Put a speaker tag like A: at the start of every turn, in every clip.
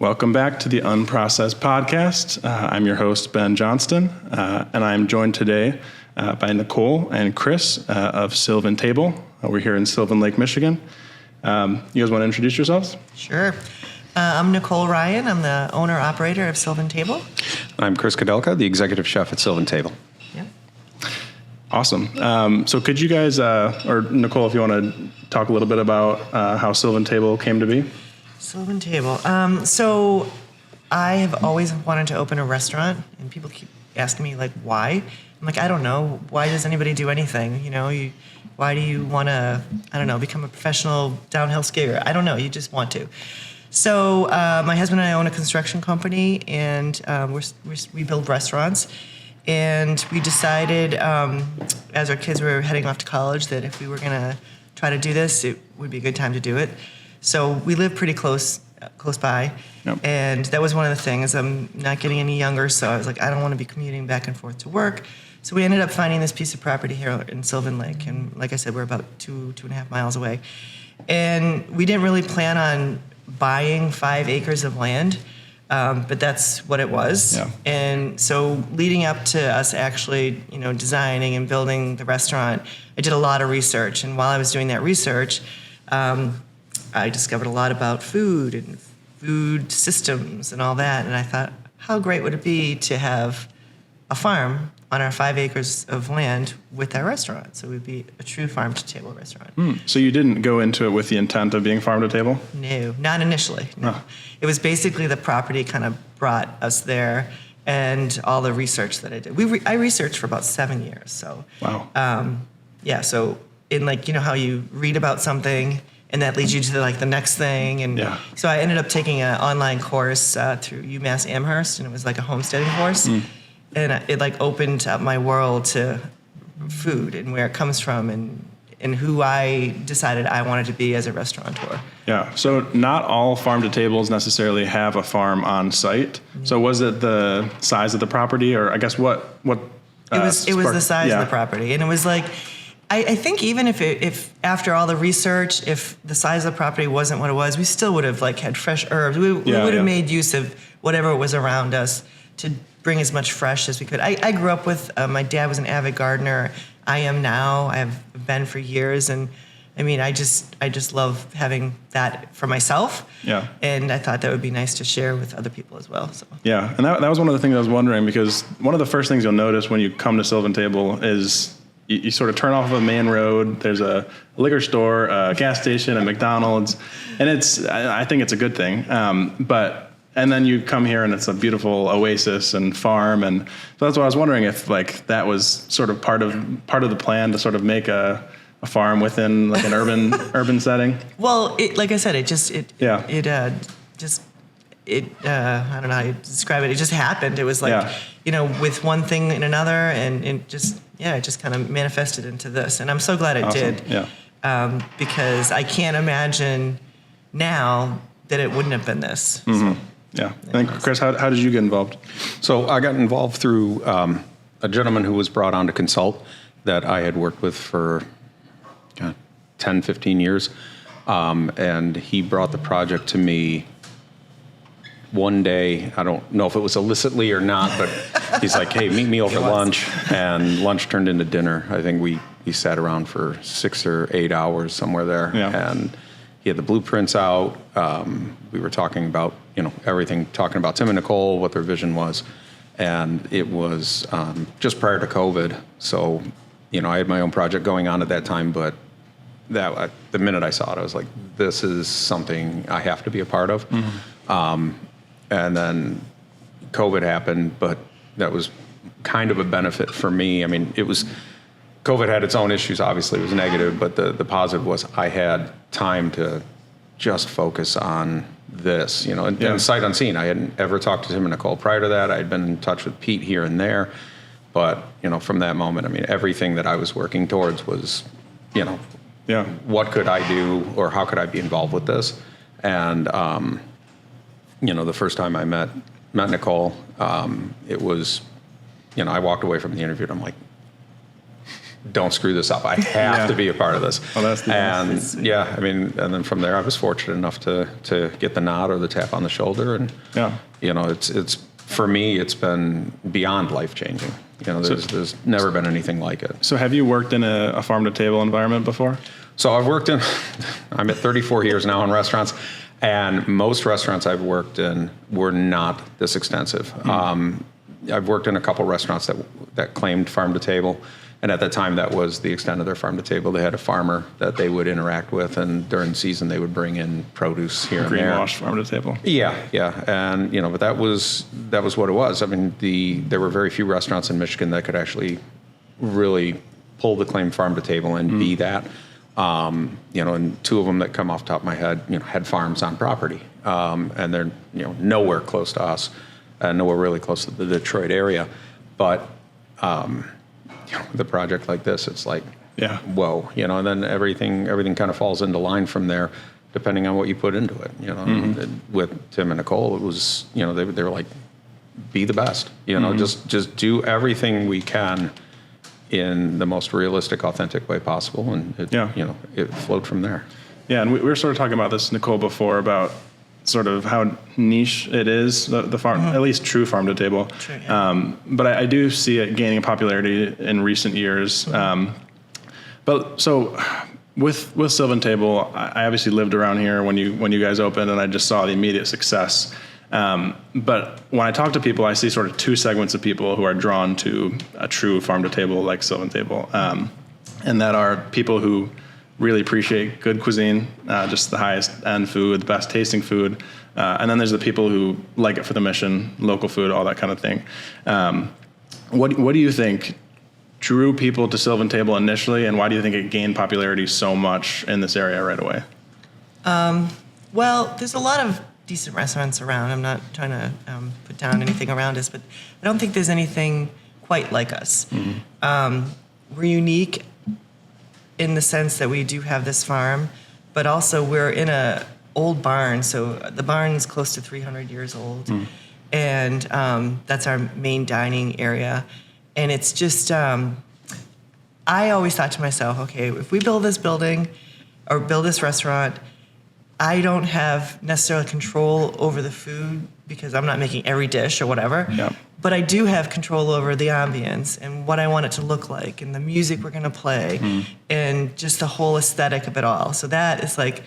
A: Welcome back to the Unprocessed podcast. I'm your host, Ben Johnston, and I'm joined today by Nicole and Chris of Sylvan Table. We're here in Sylvan Lake, Michigan. You guys want to introduce yourselves?
B: Sure. I'm Nicole Ryan. I'm the owner-operator of Sylvan Table.
C: I'm Chris Gadulka, the executive chef at Sylvan Table.
B: Yep.
A: Awesome. So could you guys, or Nicole, if you want to talk a little bit about how Sylvan Table came to be?
B: Sylvan Table. So I have always wanted to open a restaurant, and people keep asking me, like, why? I'm like, I don't know. Why does anybody do anything? Why do you want to, become a professional downhill skier? I don't know. You just want to. So my husband and I own a construction company, and we build restaurants. And we decided, as our kids were heading off to college, that if we were going to try to do this, it would be a good time to do it. So we live pretty close by.
A: Yep.
B: And that was one of the things. I'm not getting any younger, so I was like, I don't want to be commuting back and forth to work. So we ended up finding this piece of property here in Sylvan Lake. And like I said, we're about 2.5 miles away. And we didn't really plan on buying 5 acres of land, but that's what it was.
A: Yeah.
B: And so leading up to us actually, designing and building the restaurant, I did a lot of research. And while I was doing that research, I discovered a lot about food and food systems and all that. And I thought, how great would it be to have a farm on our 5 acres of land with our restaurant? So it would be a true farm-to-table restaurant.
A: So you didn't go into it with the intent of being farm-to-table?
B: No, not initially. No.
A: Oh.
B: It was basically the property kind of brought us there, and all the research that I did. I researched for about 7 years. So
A: Wow.
B: So in how you read about something, and that leads you to the next thing. And so I ended up taking an online course through UMass Amherst, and it was like a homesteading course. And it opened up my world to food and where it comes from and who I decided I wanted to be as a restaurateur.
A: Yeah. So not all farm-to-tables necessarily have a farm on site. Mm-hmm. So was it the size of the property, or I guess what? It
B: was the size of the property, and it was like. I think even if after all the research, if the size of the property wasn't what it was, we still would have had fresh herbs. We would have made use of whatever was around us to bring as much fresh as we could. I grew up with, my dad was an avid gardener. I am now. I have been for years. And I mean, I just love having that for myself. Yeah. And I thought that would be nice to share with other people as well. So.
A: Yeah. And that was one of the things I was wondering, because one of the first things you'll notice when you come to Sylvan Table is you sort of turn off of a main road. There's a liquor store, a gas station, a McDonald's, and I think it's a good thing. And then you come here and it's a beautiful oasis and farm, and so that's what I was wondering if that was sort of part of the plan to sort of make a farm within an urban setting.
B: Well, like I said, I don't know how to describe it. It just happened. It was with one thing and another, and it just kind of manifested into this. And I'm so glad it
A: Awesome.
B: did.
A: Yeah.
B: Because I can't imagine now that it wouldn't have been this.
A: Mm-hmm.
B: So,
A: yeah. And Chris, how did you get involved?
C: So I got involved through a gentleman who was brought on to consult that I had worked with for 10, 15 years. And he brought the project to me one day. I don't know if it was illicitly or not, but he's like, hey, meet me over lunch. And lunch turned into dinner. I think we sat around for 6 or 8 hours, somewhere there.
A: Yeah.
C: And he had the blueprints out. We were talking about, everything, talking about Tim and Nicole, what their vision was. And it was just prior to COVID. So, I had my own project going on at that time, but the minute I saw it, I was like, this is something I have to be a part of. Mm-hmm. And then COVID happened, but that was kind of a benefit for me. I mean, COVID had its own issues, obviously. It was negative, but the positive was I had time to just focus on this, and sight unseen. I hadn't ever talked to Tim and Nicole prior to that. I had been in touch with Pete here and there. But, from that moment, I mean, everything that I was working towards was, what could I do, or how could I be involved with this? And, the first time I met Nicole, it was, I walked away from the interview and I'm like, don't screw this up. I have to be a part of this.
A: Oh, that's the
C: and yeah, I mean, and then from there, I was fortunate enough to get the nod or the tap on the shoulder, and you know, it's for me, it's been beyond life changing. You know, there's never been anything like it.
A: So have you worked in a farm to table environment before?
C: So I've worked in, I'm at 34 years now in restaurants, and most restaurants I've worked in were not this extensive. I've worked in a couple restaurants that claimed farm to table, and at that time that was the extent of their farm to table. They had a farmer that they would interact with, and during the season they would bring in produce here and there.
A: Greenwash farm to table.
C: Yeah, and you know, but that was what it was. I mean, there were very few restaurants in Michigan that could actually really pull the claim farm to table and be that. You know, and two of them that come off the top of my head, you know, had farms on property, and they're, you know, nowhere close to us, nowhere really close to the Detroit area, but. You know, with a project like this, it's like, whoa, you know, and then everything kind of falls into line from there, depending on what you put into it. You know, with Tim and Nicole, it was, you know, they were like, be the best, you know, just do everything we can in the most realistic, authentic way possible, and it, you know, it flowed from there.
A: Yeah, and we were sort of talking about this, Nicole, before about sort of how niche it is, the farm, at least true farm to table.
B: True, yeah.
A: But I do see it gaining popularity in recent years. But so with Sylvan Table, I obviously lived around here when you guys opened, and I just saw the immediate success. But when I talk to people, I see sort of two segments of people who are drawn to a true farm to table like Sylvan Table, and that are people who really appreciate good cuisine, just the highest end food, the best tasting food. And then there's the people who like it for the mission, local food, all that kind of thing. What do you think drew people to Sylvan Table initially, and why do you think it gained popularity so much in this area right away?
B: Well, there's a lot of decent restaurants around. I'm not trying to put down anything around us, but I don't think there's anything quite like us. We're unique in the sense that we do have this farm, but also we're in a old barn. So the barn's close to 300 years old, and that's our main dining area. And it's just, I always thought to myself, okay, if we build this building or build this restaurant, I don't have necessarily control over the food because I'm not making every dish or whatever.
A: Yeah.
B: But I do have control over the ambience and what I want it to look like and the music we're going to play and just the whole aesthetic of it all. So that is like,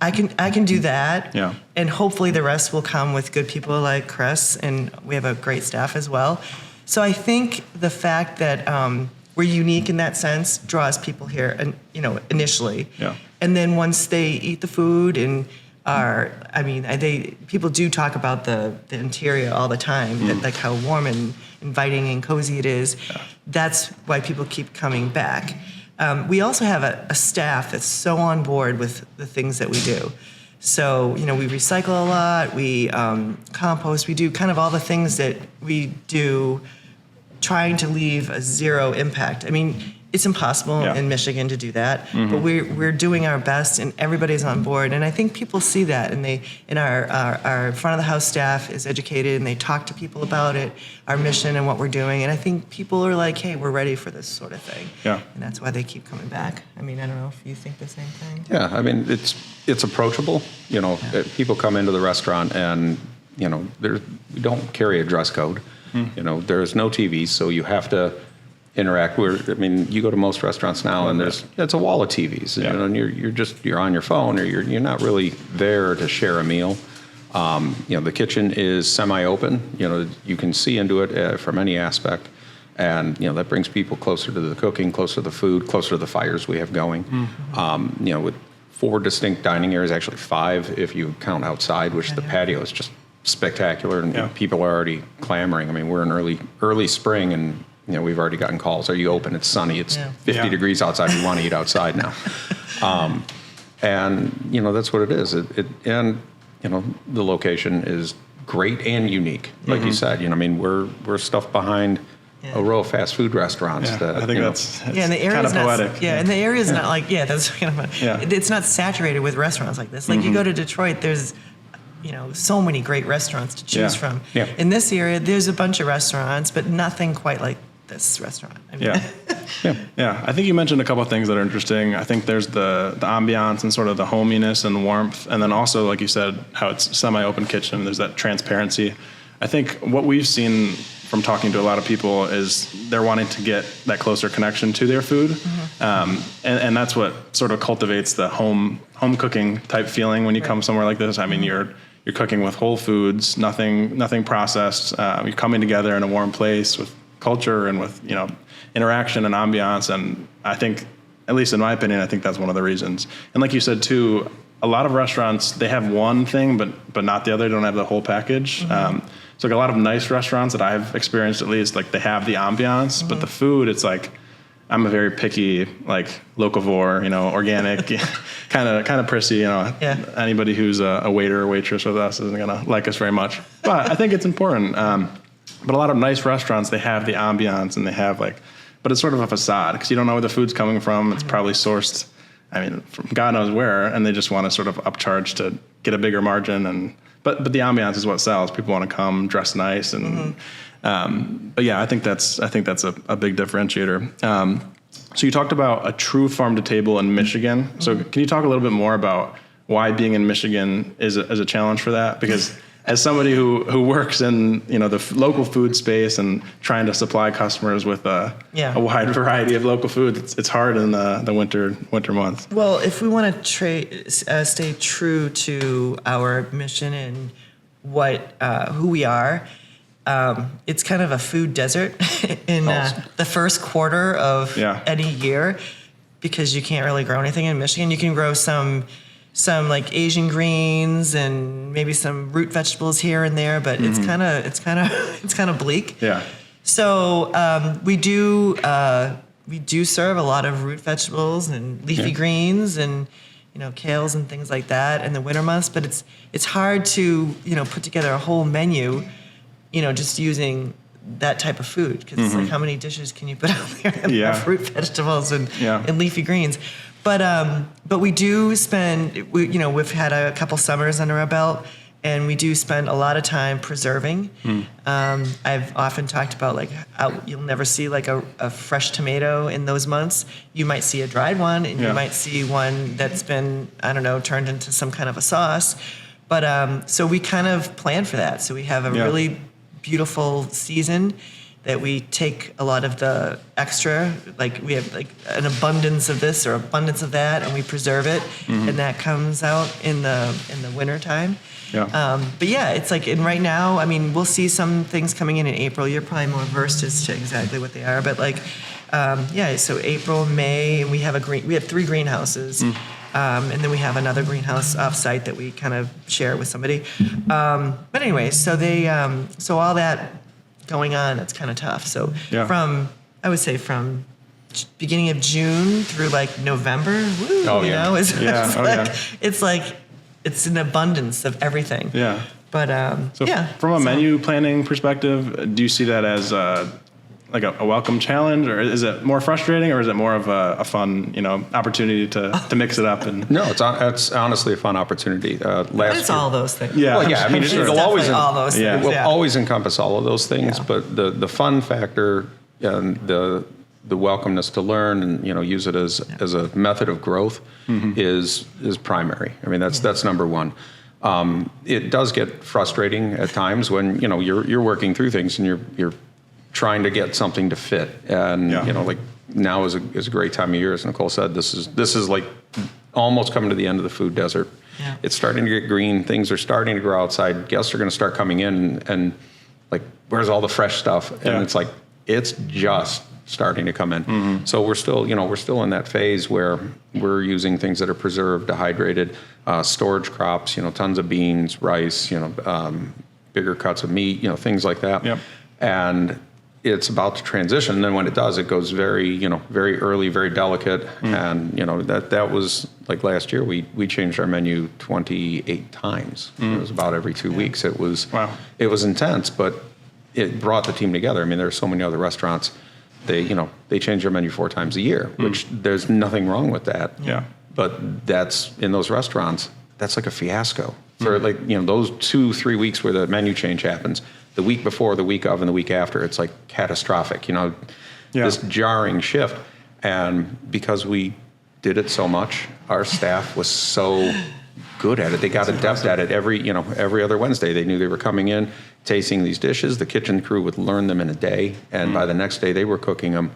B: I can do that.
A: Yeah.
B: And hopefully the rest will come with good people like Chris, and we have a great staff as well. So I think the fact that we're unique in that sense draws people here, and initially.
A: Yeah.
B: And then once they eat the food and people do talk about the interior all the time, like how warm and inviting and cozy it is. Yeah. That's why people keep coming back. We also have a staff that's so on board with the things that we do. So, we recycle a lot, we compost, we do kind of all the things that we do, trying to leave a zero impact. I mean, it's impossible in Michigan to do that, but we're doing our best, and everybody's on board. And I think people see that, and our front of the house staff is educated, and they talk to people about it, our mission and what we're doing. And I think people are like, hey, we're ready for this sort of thing. Yeah. And that's why they keep coming back. I mean, I don't know if you think the same thing.
C: Yeah, I mean, it's approachable. People come into the restaurant, and we don't carry a dress code. There's no TV, so you have to interact. You go to most restaurants now, and it's a wall of TVs, and you're on your phone, or you're not really there to share a meal. The kitchen is semi-open. You can see into it from any aspect, and that brings people closer to the cooking, closer to the food, closer to the fires we have going. With 4 distinct dining areas, actually 5 if you count outside, which the patio is just spectacular, and people are already clamoring. I mean, we're in early spring, and we've already gotten calls. Are you open? It's sunny. It's 50 degrees outside. We want to eat outside now. And that's what it is. And the location is great and unique, like you said. We're stuffed behind a row of fast food restaurants.
A: Yeah, I think that's
B: and the area
A: kind
B: is
A: of poetic.
B: And the area is not like that's kind of it's not saturated with restaurants like this. Like you go to Detroit, there's so many great restaurants to choose from.
C: Yeah.
B: In this area, there's a bunch of restaurants, but nothing quite like this restaurant. I mean,
A: Yeah. I think you mentioned a couple of things that are interesting. I think there's the ambiance and sort of the hominess and warmth. And then also, like you said, how it's semi-open kitchen. There's that transparency. I think what we've seen from talking to a lot of people is they're wanting to get that closer connection to their food. And that's what sort of cultivates the home cooking type feeling when you come somewhere like this. I mean, you're cooking with whole foods, nothing processed. You're coming together in a warm place with culture and with, interaction and ambiance. And I think, at least in my opinion, I think that's one of the reasons. And like you said too, a lot of restaurants, they have one thing, but not the other. They don't have the whole package. So like a lot of nice restaurants that I've experienced, at least, like they have the ambiance, but the food, it's like, I'm a very picky, like locavore, organic, kind of prissy, Anybody who's a waiter or waitress with us isn't gonna like us very much. But I think it's important. But a lot of nice restaurants, they have the ambiance and they have but it's sort of a facade because you don't know where the food's coming from. It's probably sourced, from God knows where, and they just want to sort of upcharge to get a bigger margin. But the ambiance is what sells. People want to come dress nice, and but yeah, I think that's a big differentiator. So you talked about a true farm to table in Michigan. So can you talk a little bit more about why being in Michigan is a challenge for that? Because as somebody who works in the local food space and trying to supply customers with a wide variety of local food, it's hard in the winter months.
B: Well, if we want to stay true to our mission and who we are, it's kind of a food desert in the first quarter of any year because you can't really grow anything in Michigan. You can grow some like Asian greens and maybe some root vegetables here and there, but it's kind of bleak.
A: Yeah.
B: So we do serve a lot of root vegetables and leafy greens and kales and things like that in the winter months. But it's hard to put together a whole menu, just using that type of food because it's like how many dishes can you put out there and have fruit, vegetables, and leafy greens. But we do spend, we've had a couple summers under our belt, and we do spend a lot of time preserving. I've often talked about you'll never see a fresh tomato in those months. You might see a dried one, and you might see one that's been, turned into some kind of a sauce. But so we kind of plan for that. So we have a really beautiful season that we take a lot of the extra, we have an abundance of this or abundance of that, and we preserve it, and that comes out in the winter time. But it's and right now, we'll see some things coming in April. You're probably more versed as to exactly what they are, but so April, May, and we have 3 greenhouses, and then we have another greenhouse off-site that we kind of share with somebody. But anyway, so so all that going on, it's kind of tough. So I would say from beginning of June through November, it's an abundance of everything.
A: Yeah.
B: But
A: from a menu planning perspective, do you see that as a welcome challenge, or is it more frustrating, or is it more of a fun opportunity to mix it up? And
C: no, it's honestly a fun opportunity.
B: It's all those things.
A: Yeah.
C: Well, yeah. It'll always
B: all those things.
C: Will always encompass all of those things, but the fun factor and the welcomeness to learn and use it as a method of growth is primary. That's number one. It does get frustrating at times when you're working through things and you're trying to get something to fit, and now is a great time of year, as Nicole said. This is almost coming to the end of the food desert.
B: Yeah.
C: It's starting to get green. Things are starting to grow outside. Guests are going to start coming in, and where's all the fresh stuff? And it's just starting to come in. So we're still in that phase where we're using things that are preserved, dehydrated, storage crops. Tons of beans, rice. Bigger cuts of meat. Things like that.
A: Yep.
C: And it's about to transition. And then when it does, it goes very early, very delicate. And, that was last year, we changed our menu 28 times. It was about every 2 weeks. It was intense, but it brought the team together. There are so many other restaurants, they change their menu 4 times a year, which there's nothing wrong with that.
A: Yeah.
C: But that's, in those restaurants, that's like a fiasco. So like, those 2-3 weeks where the menu change happens, the week before, the week of, and the week after, it's like catastrophic, this jarring shift. And because we did it so much, our staff was so good at it. They got adept at it. Every other Wednesday, they knew they were coming in, tasting these dishes. The kitchen crew would learn them in a day, and by the next day, they were cooking them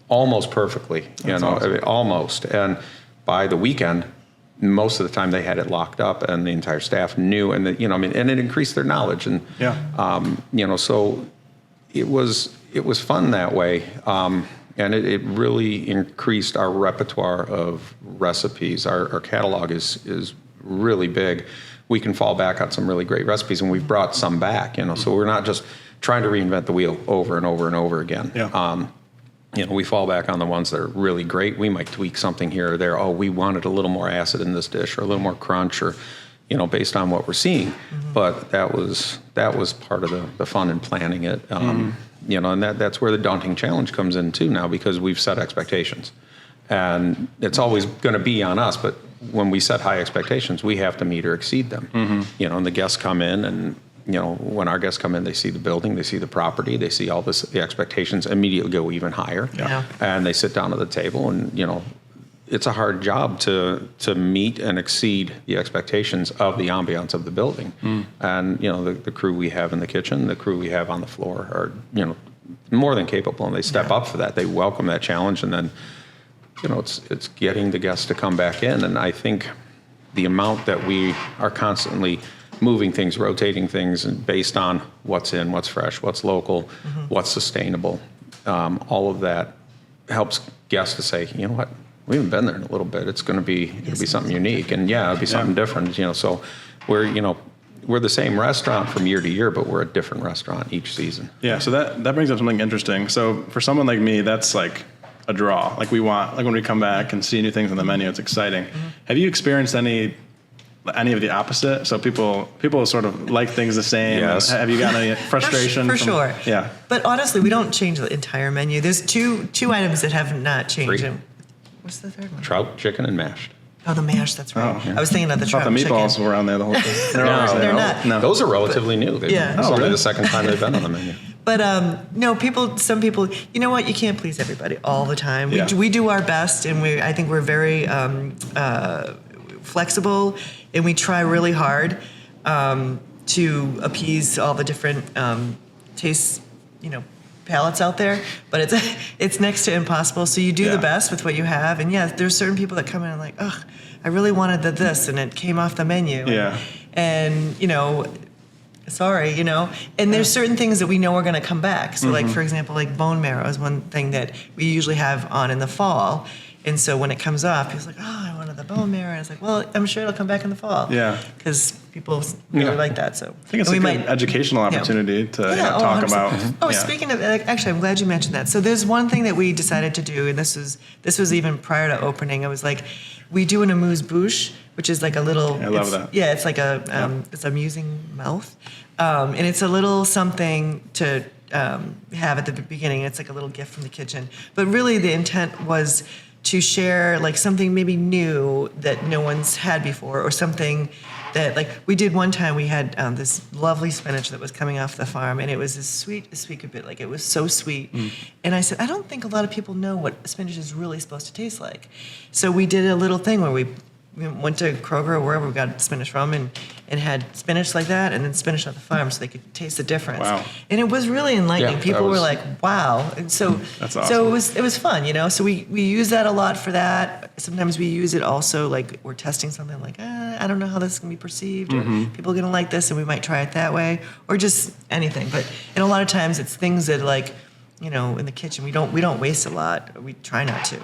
C: almost perfectly. Awesome. Almost. And by the weekend, most of the time they had it locked up, and the entire staff knew, and and it increased their knowledge. And so it was fun that way. And it really increased our repertoire of recipes. Our catalog is really big. We can fall back on some really great recipes, and we've brought some back. So we're not just trying to reinvent the wheel over and over and over again. Yeah. We fall back on the ones that are really great. We might tweak something here or there. Oh, we wanted a little more acid in this dish, or a little more crunch, or based on what we're seeing. But that was part of the fun in planning it. And that's where the daunting challenge comes in too now, because we've set expectations, and it's always going to be on us. But when we set high expectations, we have to meet or exceed them. And the guests come in, and when our guests come in, they see the building, they see the property, they see all this. The expectations immediately go even higher, and they sit down at the table, and it's a hard job to meet and exceed the expectations of the ambiance of the building. And the crew we have in the kitchen, the crew we have on the floor are more than capable, and they step up for that. They welcome that challenge, and then it's getting the guests to come back in. And I think the amount that we are constantly moving things, rotating things, and based on what's in, what's fresh, what's local, what's sustainable, all of that helps guests to say, you know what, we haven't been there in a little bit. It's going to be something unique, and it'll be something different. So we're the same restaurant from year to year, but we're a different restaurant each season.
A: Yeah. So that brings up something interesting. So for someone like me, that's like a draw. Like we want, like when we come back and see new things on the menu, it's exciting. Have you experienced any of the opposite? So people sort of like things the same.
C: Yes.
A: Have you gotten any frustration?
B: For sure.
A: Yeah.
B: But honestly, we don't change the entire menu. There's two items that have not changed.
C: 3.
B: What's the third one?
C: Trout, chicken, and mashed.
B: Oh, the mash, that's right.
A: Oh, yeah.
B: I was thinking of the
A: I
B: trout
A: thought the meatballs
B: chicken.
A: were on there the whole time.
B: They're not.
A: No.
C: Those are relatively new.
B: Yeah.
C: It's only
A: really?
C: the second time they've been on the menu.
B: But no, some people, you know what? You can't please everybody all the time.
A: Yeah.
B: We do our best, and I think we're very flexible, and we try really hard to appease all the different tastes, palates out there. But it's next to impossible. So you do the best with what you have. And there's certain people that come in and like, ugh, I really wanted this, and it came off the menu.
A: Yeah.
B: And sorry, and there's certain things that we know are going to come back. So like, for example, like bone marrow is one thing that we usually have on in the fall. And so when it comes off, people's like, oh, I wanted the bone marrow. And it's like, well, I'm sure it'll come back in the fall.
A: Yeah.
B: Because people really like that. So
A: I think it's a good educational opportunity to talk
B: 100%.
A: about.
B: Oh, speaking of, actually, I'm glad you mentioned that. So there's one thing that we decided to do, and this was even prior to opening. I was like, we do an amuse-bouche, which is like a little.
A: I love that.
B: Yeah, it's like it's amusing mouth, and it's a little something to have at the beginning. It's like a little gift from the kitchen. But really, the intent was to share like something maybe new that no one's had before, or something that like we did one time. We had this lovely spinach that was coming off the farm, and it was as sweet could be. Like it was so sweet. And I said, I don't think a lot of people know what spinach is really supposed to taste like. So we did a little thing where we went to Kroger or wherever we got spinach from, and had spinach like that, and then spinach at the farm, so they could taste the difference.
A: Wow.
B: And it was really enlightening.
C: Yeah,
B: People were like, "Wow!" And so,
A: That's awesome.
B: so it was fun, So we use that a lot for that. Sometimes we use it also like we're testing something like, I don't know how this is gonna be perceived, or people are gonna like this, and we might try it that way, or just anything. And a lot of times it's things that like, in the kitchen we don't waste a lot. We try not to.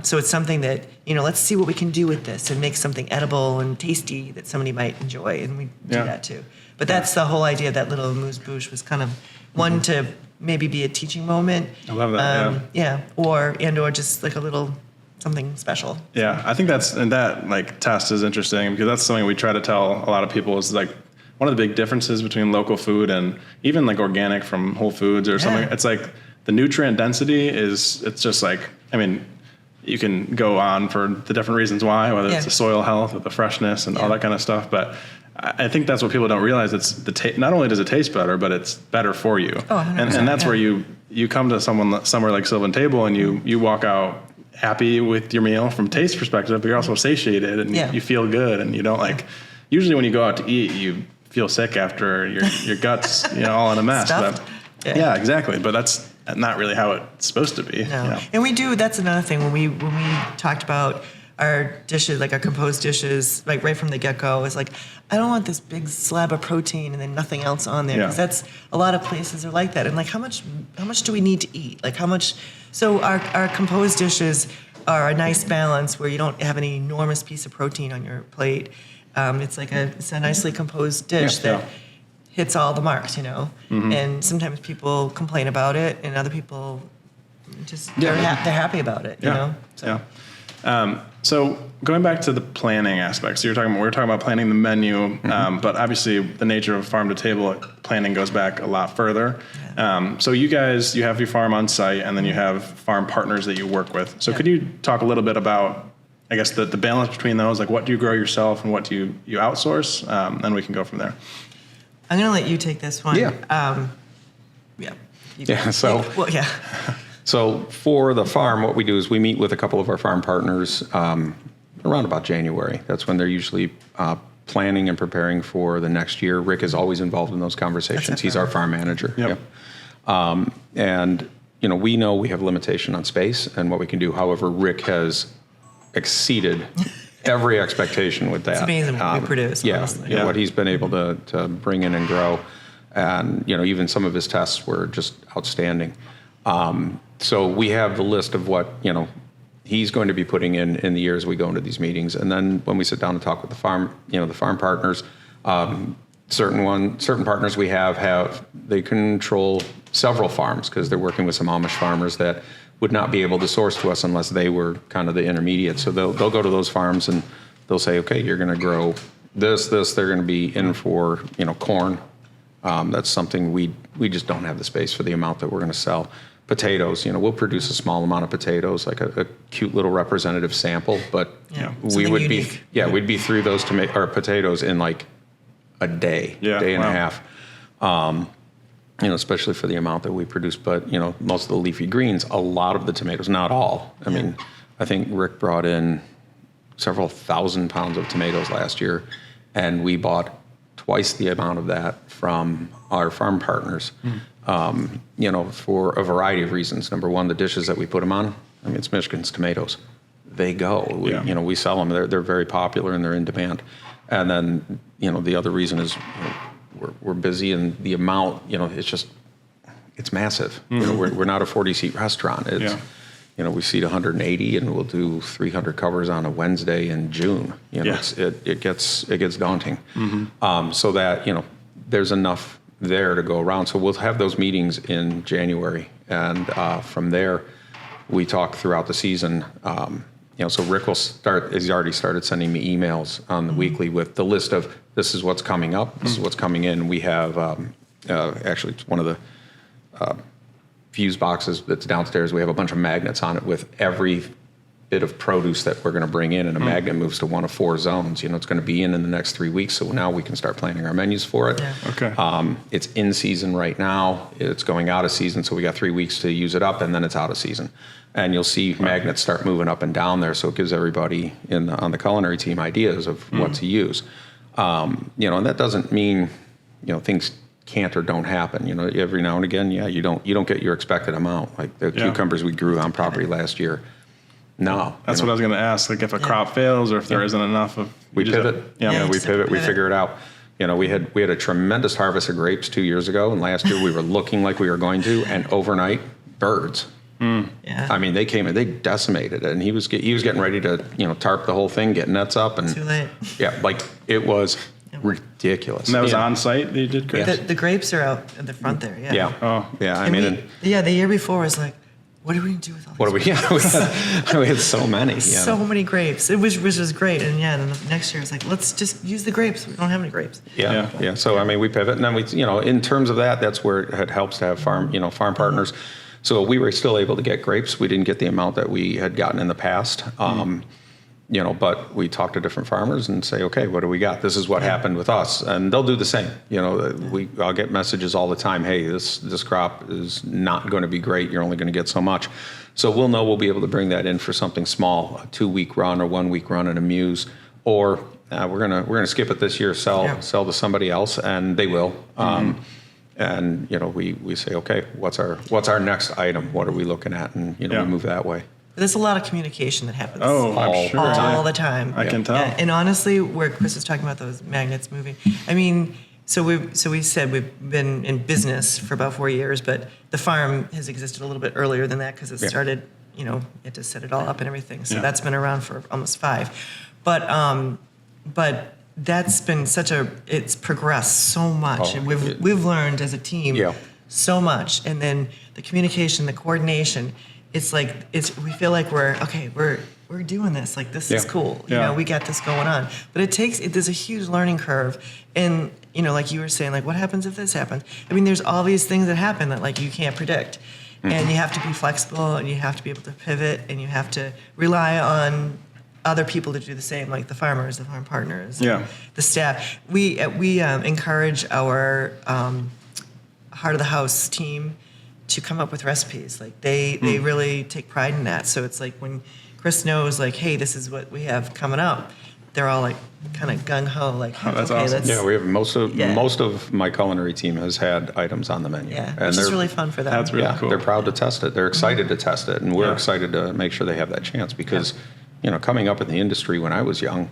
B: So it's something that, let's see what we can do with this and make something edible and tasty that somebody might enjoy, and we do that too. But that's the whole idea of that little amuse-bouche, was kind of one to maybe be a teaching moment.
A: I love that.
B: Or just like a little something special.
A: Yeah, I think that like test is interesting, because that's something we try to tell a lot of people is like one of the big differences between local food and even like organic from Whole Foods or something. It's like the nutrient density it's just like, you can go on for the different reasons why, whether it's the soil health or the freshness and all that kind of stuff. But I think that's what people don't realize. It's not only does it taste better, but it's better for you.
B: Oh, 100%,
A: and that's
B: yeah.
A: where you come to somewhere like Sylvan Table, and you walk out happy with your meal from taste perspective, but you're also satiated, and you feel good, and you don't like. Usually, when you go out to eat, you feel sick after your guts, all in a mess.
B: Stuffed.
A: But, yeah, exactly. But that's not really how it's supposed to be.
B: No. And we do. That's another thing when we talked about our dishes, like our composed dishes, like right from the get-go, is like, I don't want this big slab of protein and then nothing else on there, because that's a lot of places are like that. And like, how much do we need to eat? Like how much? So our composed dishes are a nice balance where you don't have an enormous piece of protein on your plate. It's a nicely composed dish that hits all the marks,
A: Mm-hmm.
B: And sometimes people complain about it, and other people just they're happy about it, So.
A: So going back to the planning aspect, so we were talking about planning the menu, but obviously the nature of farm to table planning goes back a lot further.
B: Yeah.
A: So you have your farm on site, and then you have farm partners that you work with. So could you talk a little bit about, I guess, the balance between those? Like, what do you grow yourself and what do you outsource? And we can go from there.
B: I'm going to let you take this one.
C: Yeah. So for the farm, what we do is we meet with a couple of our farm partners around about January. That's when they're usually planning and preparing for the next year. Rick is always involved in those conversations. He's our farm manager.
A: Yep.
C: And we know we have limitation on space and what we can do. However, Rick has exceeded every expectation with that.
B: It's amazing what we produce. Honestly.
C: What he's been able to bring in and grow. And, even some of his tests were just outstanding. So we have the list of what, he's going to be putting in the years we go into these meetings. And then when we sit down and talk with the farm partners, certain partners we they control several farms because they're working with some Amish farmers that would not be able to source to us unless they were kind of the intermediate. So they'll go to those farms and they'll say, okay, you're going to grow this, they're going to be in for, corn. That's something we just don't have the space for the amount that we're going to sell. Potatoes, we'll produce a small amount of potatoes, like a cute little representative sample, but we would
B: unique.
C: we'd be through those potatoes in like a day and a half. Especially for the amount that we produce, but most of the leafy greens, a lot of the tomatoes, not all. I mean, I think Rick brought in several thousand pounds of tomatoes last year, and we bought twice the amount of that from our farm partners. For a variety of reasons. Number one, the dishes that we put them on. I mean, it's Michigan's tomatoes. They go. We sell them. They're very popular and they're in demand. And then the other reason is we're busy, and the amount it's massive. We're not a 40-seat restaurant. It's we seat 180, and we'll do 300 covers on a Wednesday in June. It gets daunting. So that there's enough there to go around. So we'll have those meetings in January, and from there we talk throughout the season. So Rick will he's already started sending me emails on the weekly with the list of this is what's coming up, this is what's coming in. We have actually it's one of the fuse boxes that's downstairs. We have a bunch of magnets on it with every bit of produce that we're going to bring in, and a magnet moves to one of 4 zones. It's going to be in the next 3 weeks, so now we can start planning our menus for it.
B: Yeah.
A: Okay.
C: It's in season right now. It's going out of season, so we got 3 weeks to use it up, and then it's out of season. And you'll see magnets start moving up and down there, so it gives everybody on the culinary team ideas of what to use. And that doesn't mean things can't or don't happen. Every now and again, you don't get your expected amount. Like the cucumbers we grew on property last year. No,
A: that's what I was going to ask. Like if a crop fails or if there isn't enough of,
C: we pivot. We pivot. We figure it out. We had a tremendous harvest of grapes 2 years ago, and last year we were looking like we were going to, and overnight birds.
B: Yeah.
C: I mean, they came and they decimated it, and he was getting ready to tarp the whole thing, get nets up, and
B: Too late.
C: Yeah, like it was ridiculous.
A: And that was on site that you did grapes?
B: The grapes are out at the front there. Yeah.
C: Yeah.
A: Oh.
C: Yeah.
B: The year before was like, what are we going to do with all these?
C: What do we? We had so many.
B: So many grapes. Which was great. And then the next year it's like, let's just use the grapes. We don't have any grapes.
C: Yeah. So we pivot, and then we in terms of that's where it helps to have farm partners. So we were still able to get grapes. We didn't get the amount that we had gotten in the past. But we talk to different farmers and say, okay, what do we got? This is what happened with us, and they'll do the same. I'll get messages all the time. Hey, this crop is not going to be great. You're only going to get so much. So we'll know we'll be able to bring that in for something small, a 2-week run or 1-week run at a muse, or we're gonna skip it this year, sell to somebody else, and they will. And we say, okay, what's our next item? What are we looking at? And we move that way.
B: There's a lot of communication that happens.
A: Oh, I'm sure.
B: All the time.
A: I can tell.
B: And honestly, where Chris was talking about those magnets moving, I mean, so we said we've been in business for about 4 years, but the farm has existed a little bit earlier than that because it started, you had to set it all up and everything. So that's been around for almost 5. But that's been it's progressed so much, and we've learned as a team so much, and then the communication, the coordination. It's like we feel like we're doing this, like this is cool. We got this going on. But there's a huge learning curve, and like you were saying, like what happens if this happens? I mean, there's all these things that happen that like you can't predict, and you have to be flexible, and you have to be able to pivot, and you have to rely on other people to do the same, like the farmers, the farm partners, the staff. We encourage our heart of the house team to come up with recipes. Like they really take pride in that. So it's like when Chris knows, like, hey, this is what we have coming up, they're all like kind of gung ho, like,
A: that's awesome.
C: We have most of my culinary team has had items on the menu.
B: And which is really fun for them.
A: That's really cool.
C: They're proud to test it. They're excited to test it, and we're excited to make sure they have that chance because, coming up in the industry when I was young,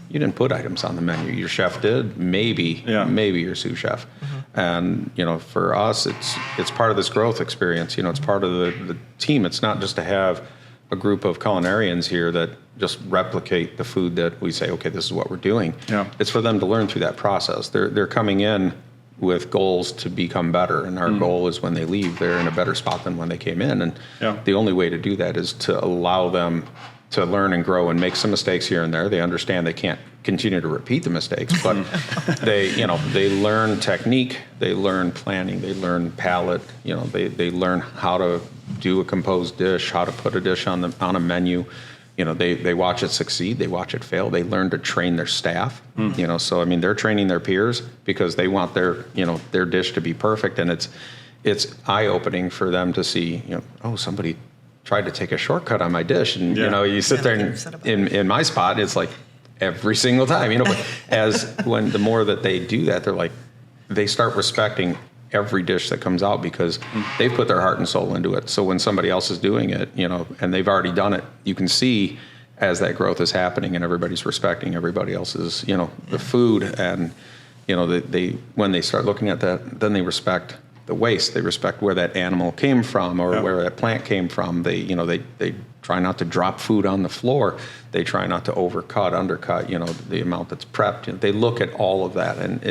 C: you didn't put items on the menu. Your chef did, maybe your sous chef. And, for us, it's part of this growth experience. It's part of the team. It's not just to have a group of culinarians here that just replicate the food that we say, okay, this is what we're doing. It's for them to learn through that process. They're coming in with goals to become better, and our goal is when they leave, they're in a better spot than when they came in. And the only way to do that is to allow them to learn and grow and make some mistakes here and there. They understand they can't continue to repeat the mistakes, but they learn technique, they learn planning, they learn palate, they learn how to do a composed dish, how to put a dish on a menu. They watch it succeed, they watch it fail, they learn to train their staff. So I mean, they're training their peers because they want their dish to be perfect, and it's eye-opening for them to see, somebody tried to take a shortcut on my dish, and you sit there and in my spot, it's like every single time, but the more that they do that, they start respecting every dish that comes out because they've put their heart and soul into it. So when somebody else is doing it, and they've already done it, you can see as that growth is happening and everybody's respecting everybody else's, the food, and when they start looking at that, then they respect the waste. They respect where that animal came from or where that plant came from. They try not to drop food on the floor. They try not to undercut, the amount that's prepped. They look at all of that, and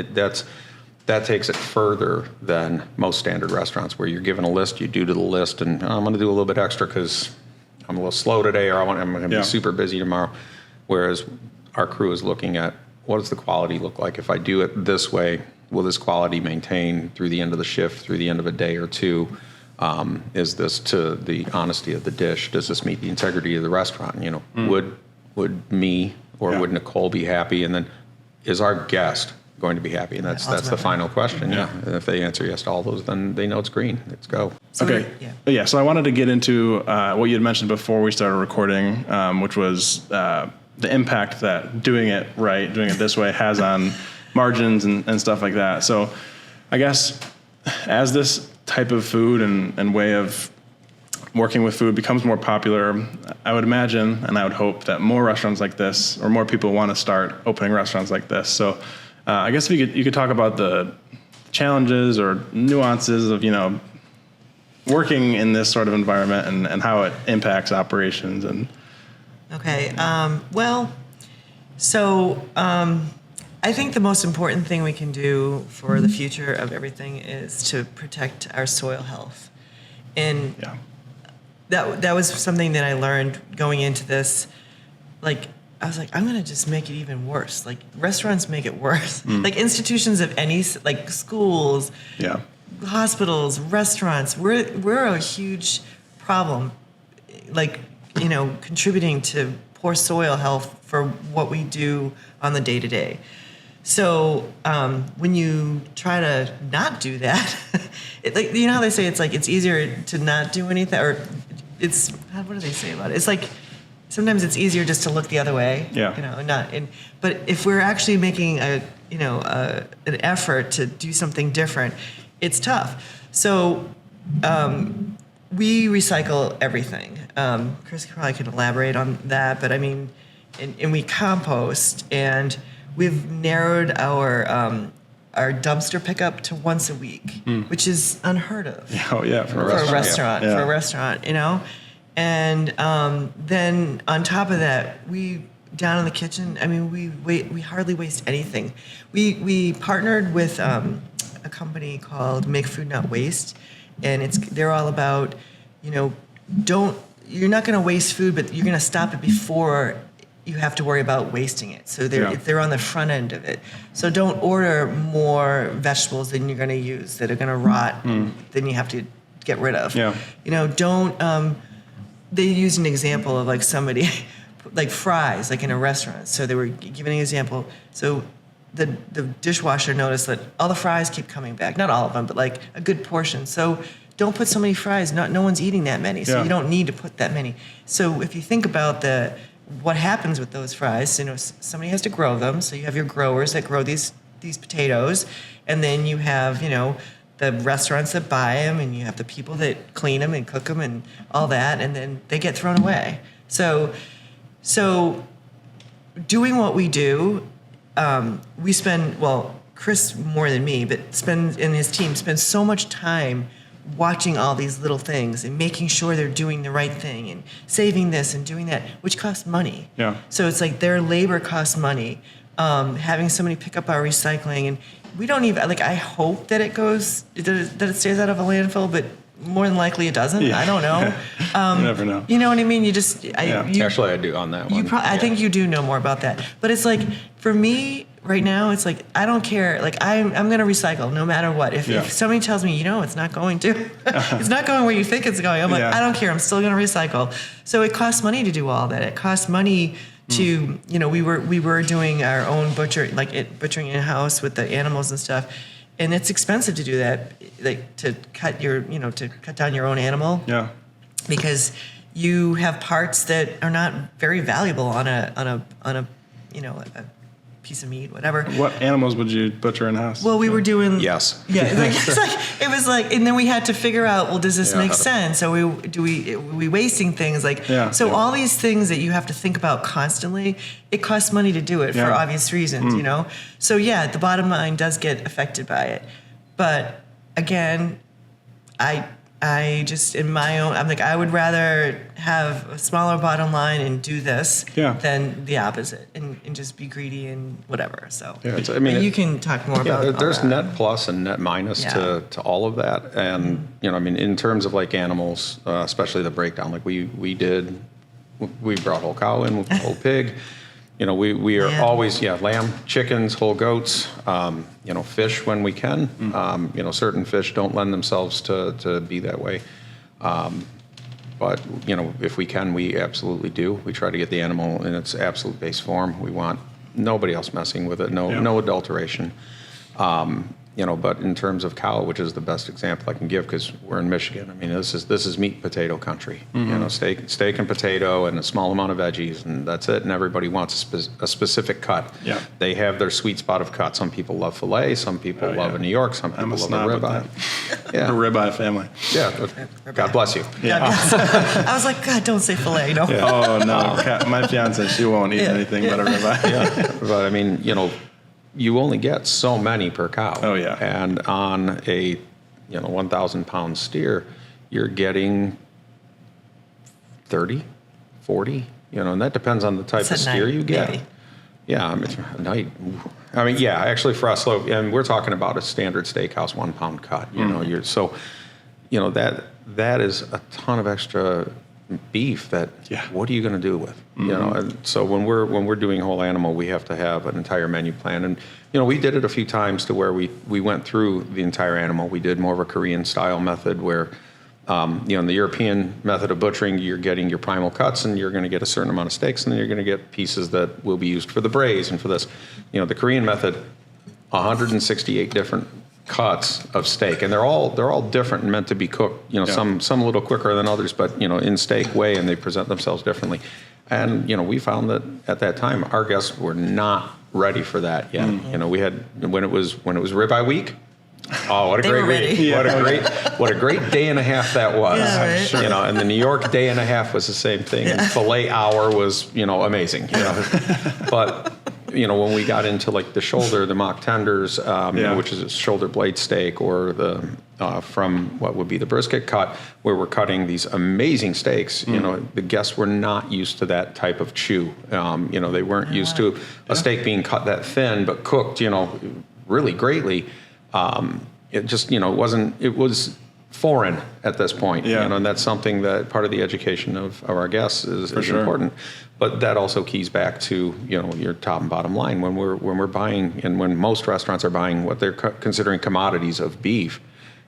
C: that takes it further than most standard restaurants where you're given a list, you do to the list, and I'm going to do a little bit extra because I'm a little slow today, or I'm going to be super busy tomorrow. Whereas our crew is looking at what does the quality look like? If I do it this way, will this quality maintain through the end of the shift, through the end of a day or two? Is this to the honesty of the dish? Does this meet the integrity of the restaurant? Would me or would Nicole be happy? And then is our guest going to be happy? And that's the final question. And if they answer yes to all those, then they know it's green. Let's go.
A: Okay. So I wanted to get into what you had mentioned before we started recording, which was the impact that doing it right, doing it this way has on margins and stuff like that. So I guess as this type of food and way of working with food becomes more popular, I would imagine and I would hope that more restaurants like this or more people want to start opening restaurants like this. So I guess if you could talk about the challenges or nuances of, working in this sort of environment and how it impacts operations. And
B: Okay. I think the most important thing we can do for the future of everything is to protect our soil health. And that was something that I learned going into this. Like, I was like, I'm going to just make it even worse. Like, restaurants make it worse. Like, institutions of any, like schools, hospitals, restaurants, we're a huge problem. Like, contributing to poor soil health for what we do on the day to day. So when you try to not do that, like you know how they say it's easier to not do anything, or it's what do they say about it? It's like sometimes it's easier just to look the other way.
A: Yeah.
B: But if we're actually making an effort to do something different, it's tough. So we recycle everything. Chris probably could elaborate on that, but I mean, and we compost, and we've narrowed our dumpster pickup to once a week, which is unheard of.
A: Oh yeah,
B: For a restaurant, you know. And then on top of that, we down in the kitchen. I mean, we hardly waste anything. We partnered with a company called Make Food Not Waste, and they're all about, you're not going to waste food, but you're going to stop it before you have to worry about wasting it. So they're on the front end of it. So don't order more vegetables than you're going to use that are going to rot, then you have to get rid of.
A: Yeah.
B: Don't. They used an example of like somebody, like fries, like in a restaurant. So they were giving an example. So the dishwasher noticed that all the fries keep coming back. Not all of them, but like a good portion. So don't put so many fries. No one's eating that many. So you don't need to put that many. So if you think about what happens with those fries, somebody has to grow them. So you have your growers that grow these potatoes, and then you have, the restaurants that buy them, and you have the people that clean them and cook them and all that, and then they get thrown away. So doing what we do, we spend, Chris more than me, but and his team spends so much time watching all these little things and making sure they're doing the right thing and saving this and doing that, which costs money.
A: Yeah.
B: So it's like their labor costs money. Having somebody pick up our recycling, and we don't even I hope that that it stays out of a landfill, but more than likely it doesn't.
A: Yeah.
B: I don't know.
A: You never know.
B: You know what I mean?
C: Actually, I do on that one.
B: I think you do know more about that. But it's like, for me right now, it's like, I don't care. Like I'm going to recycle no matter what. If somebody tells me, it's not going to, it's not going where you think it's going, I'm like, I don't care. I'm still going to recycle. So it costs money to do all that. It costs money to, we were doing our own butchering in house with the animals and stuff. And it's expensive to do that, like to cut down your own animal.
A: Yeah.
B: Because you have parts that are not very valuable on a piece of meat, whatever.
A: What animals would you butcher in house?
B: Well, we were doing.
C: Yes.
B: Yeah. It was like, and then we had to figure out, well, does this make sense? Are we wasting things? So all these things that you have to think about constantly, it costs money to do it for obvious reasons, So the bottom line does get affected by it. But again, I just, in my own, I'm like, I would rather have a smaller bottom line and do this than the opposite and just be greedy and whatever. So you can talk more about
C: there's
B: all that.
C: net plus and net minus to all of that. And, in terms of like animals, especially the breakdown, like we brought whole cow in, whole pig. We are always, lamb, chickens, whole goats, fish when we can. Certain fish don't lend themselves to be that way. But, if we can, we absolutely do. We try to get the animal in its absolute base form. We want nobody else messing with it, no adulteration. But in terms of cow, which is the best example I can give, because we're in Michigan. I mean, this is meat and potato country. Steak and potato and a small amount of veggies, and that's it. And everybody wants a specific cut.
A: Yeah.
C: They have their sweet spot of cut. Some people love filet. Some people love a New York. Some people love a ribeye.
A: A ribeye family.
C: Yeah. God bless you.
B: Yeah. I was like, God, don't say filet. No.
A: Yeah. Oh no, my fiance, she won't eat anything but a ribeye.
C: But I mean, you only get so many per cow.
A: Oh, yeah.
C: And on a 1,000-pound steer, you're getting 30, 40, and that depends on the type of steer you get.
B: Maybe.
C: Yeah, a night. I mean, actually for us, and we're talking about a standard steakhouse 1 pound cut. That is a ton of extra beef that what are you going to do with? And so when we're doing whole animal, we have to have an entire menu plan. And we did it a few times to where we went through the entire animal. We did more of a Korean style method where In the European method of butchering, you're getting your primal cuts, and you're going to get a certain amount of steaks, and then you're going to get pieces that will be used for the braise and for this. The Korean method, 168 different cuts of steak, and they're all different and meant to be cooked. Some a little quicker than others, but in steak way, and they present themselves differently. And we found that at that time our guests were not ready for that yet. We had when it was ribeye week. Oh, what a great week! Yeah. What a great day and a half that was.
B: Yeah, right.
C: And the New York day and a half was the same thing. And filet hour was amazing. But when we got into like the shoulder, the mock tenders, which is a shoulder blade steak, or the from what would be the brisket cut, where we're cutting these amazing steaks. The guests were not used to that type of chew. They weren't used to a steak being cut that thin, but cooked, really greatly. It just, it was foreign at this point. And that's something that part of the education of our guests is important. But that also keys back to, your top and bottom line. When we're buying, and when most restaurants are buying what they're considering commodities of beef,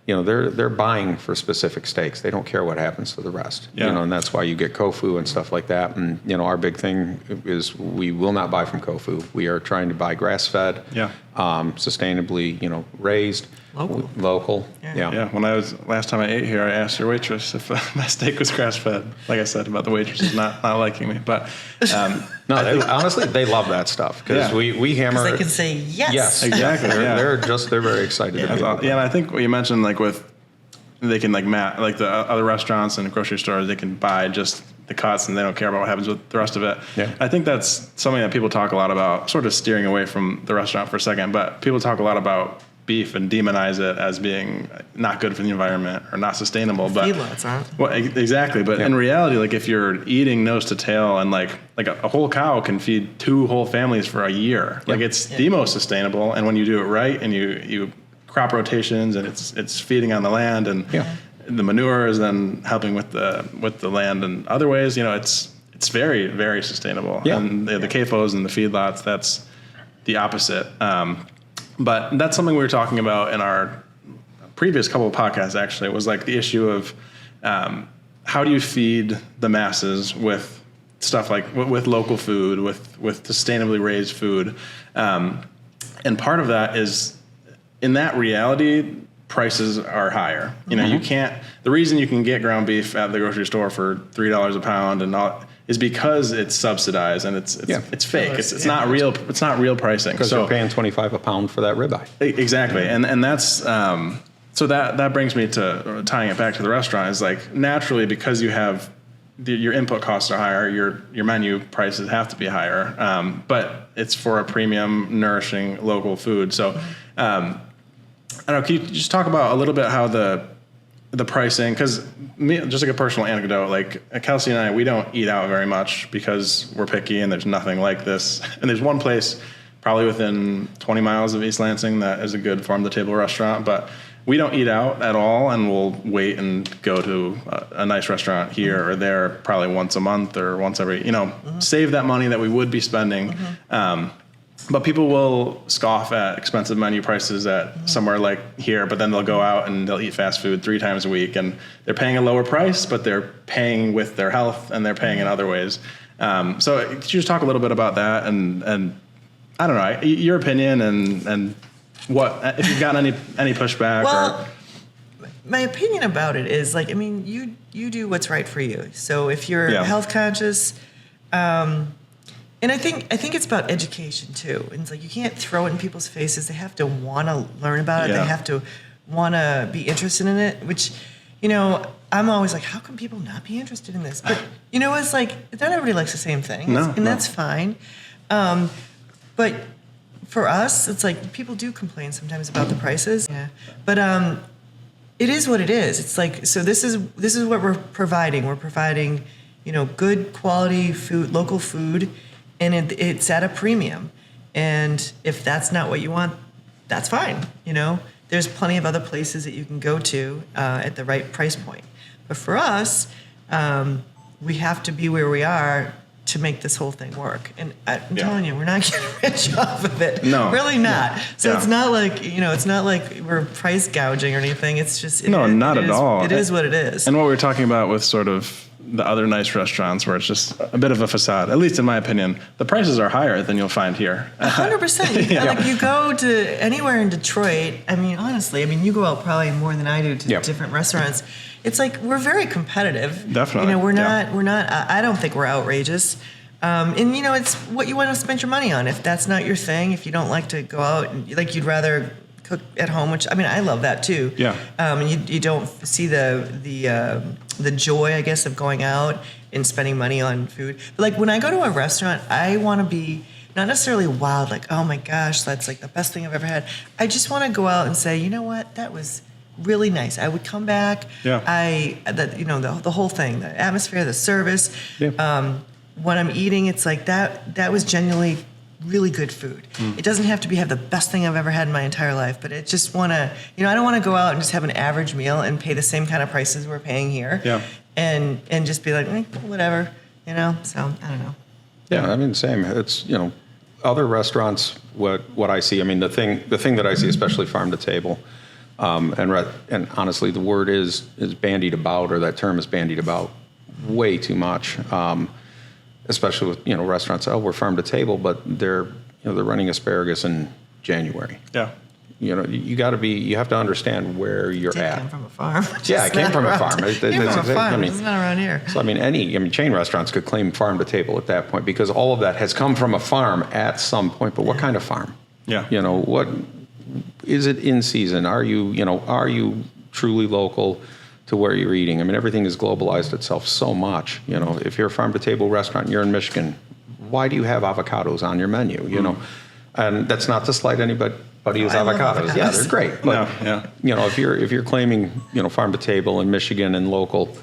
C: they're buying for specific steaks. They don't care what happens to the rest. And that's why you get Kofu and stuff like that. And our big thing is we will not buy from Kofu. We are trying to buy grass-fed, sustainably, raised, local.
A: Yeah. When last time I ate here, I asked your waitress if my steak was grass-fed. Like I said about the waitresses not liking me, but
C: honestly, they love that stuff because we hammer.
B: They can say yes.
C: Yes,
A: exactly.
C: They're very excited.
A: And I think what you mentioned, like they can like the other restaurants and grocery stores, they can buy just the cuts and they don't care about what happens with the rest of it. I think that's something that people talk a lot about, sort of steering away from the restaurant for a second, but people talk a lot about beef and demonize it as being not good for the environment or not sustainable. But
B: feedlots, huh?
A: Well, exactly. But in reality, like if you're eating nose to tail, and like a whole cow can feed 2 whole families for a year. Like it's the most sustainable. And when you do it right, and you crop rotations, and it's feeding on the land, and the manure is then helping with the land and other ways. It's very, very sustainable. And the CAFOs and the feedlots, that's the opposite. But that's something we were talking about in our previous couple of podcasts, actually. It was like the issue of how do you feed the masses with stuff like with local food, with sustainably raised food. And part of that is, in that reality, prices are higher. You can't, the reason you can get ground beef at the grocery store for $3 a pound and not is because it's subsidized and it's fake. It's not real. It's not real pricing.
C: Because you're paying $25 a pound for that ribeye.
A: Exactly, and that's so that brings me to tying it back to the restaurant. Is like naturally, because you have your input costs are higher, your menu prices have to be higher. But it's for a premium, nourishing local food. So I don't know. Can you just talk about a little bit how the pricing, because just like a personal anecdote, like Kelsey and I, we don't eat out very much because we're picky and there's nothing like this. And there's one place probably within 20 miles of East Lansing that is a good farm-to-table restaurant, but we don't eat out at all, and we'll wait and go to a nice restaurant here or there probably once a month or once every, save that money that we would be spending. But people will scoff at expensive menu prices at somewhere like here, but then they'll go out and they'll eat fast food 3 times a week, and they're paying a lower price, but they're paying with their health and they're paying in other ways. So could you just talk a little bit about that and I don't know, your opinion and what, if you've gotten any pushback?
B: Well, my opinion about it is you do what's right for you. So if you're health conscious, and I think it's about education too. And it's like you can't throw it in people's faces. They have to want to learn about it. They have to want to be interested in it, which, I'm always like, how can people not be interested in this? But, it's like, not everybody likes the same thing. That's fine. But for us, it's like people do complain sometimes about the prices. Yeah. But it is what it is. It's like, so this is what we're providing. We're providing, good quality food, local food, and it's at a premium. And if that's not what you want, that's fine. There's plenty of other places that you can go to at the right price point. But for us, we have to be where we are to make this whole thing work. And I'm
A: Yeah.
B: telling you, we're not getting rich off of it.
A: No.
B: Really not. So
A: Yeah.
B: it's not like, it's not like we're price gouging or anything. It's just,
A: Not at all.
B: It is what it is.
A: And what we were talking about with sort of the other nice restaurants where it's just a bit of a facade, at least in my opinion, the prices are higher than you'll find here.
B: 100%. Like you go to anywhere in Detroit, I mean, honestly, you go out probably more than I do to
C: Yep.
B: different restaurants. It's like we're very competitive.
A: Definitely,
B: we're
A: yeah.
B: not, I don't think we're outrageous. And it's what you want to spend your money on. If that's not your thing, if you don't like to go out, and like you'd rather cook at home, which I love that too.
A: Yeah.
B: And you don't see the joy, I guess, of going out and spending money on food. But like when I go to a restaurant, I want to be not necessarily wild, like, oh my gosh, that's like the best thing I've ever had. I just want to go out and say, you know what, that was really nice. I would come back.
A: Yeah.
B: The whole thing, the atmosphere, the service.
A: Yeah.
B: When I'm eating, it's like that was genuinely really good food. It doesn't have to have the best thing I've ever had in my entire life, but it just want to, I don't want to go out and just have an average meal and pay the same kind of prices we're paying here.
A: Yeah.
B: And just be like, whatever, so I don't know.
C: Yeah, same. It's, other restaurants, what I see, the thing that I see, especially farm to table, and honestly, the word is bandied about, or that term is bandied about way too much. Especially with restaurants. Oh, we're farm to table, but they're running asparagus in January.
A: Yeah.
C: You have to understand where you're
B: It
C: at.
B: came from a farm.
C: Yeah, it came from a farm.
B: It came from a farm. It's not around here.
C: So chain restaurants could claim farm to table at that point because all of that has come from a farm at some point. But what kind of farm?
A: Yeah.
C: What is it in season? Are you truly local to where you're eating? Everything has globalized itself so much. If you're a farm to table restaurant and you're in Michigan, why do you have avocados on your menu? And that's not to slight anybody who's
B: I love
C: avocados. Yeah, they're great. But if you're claiming farm to table in Michigan and local,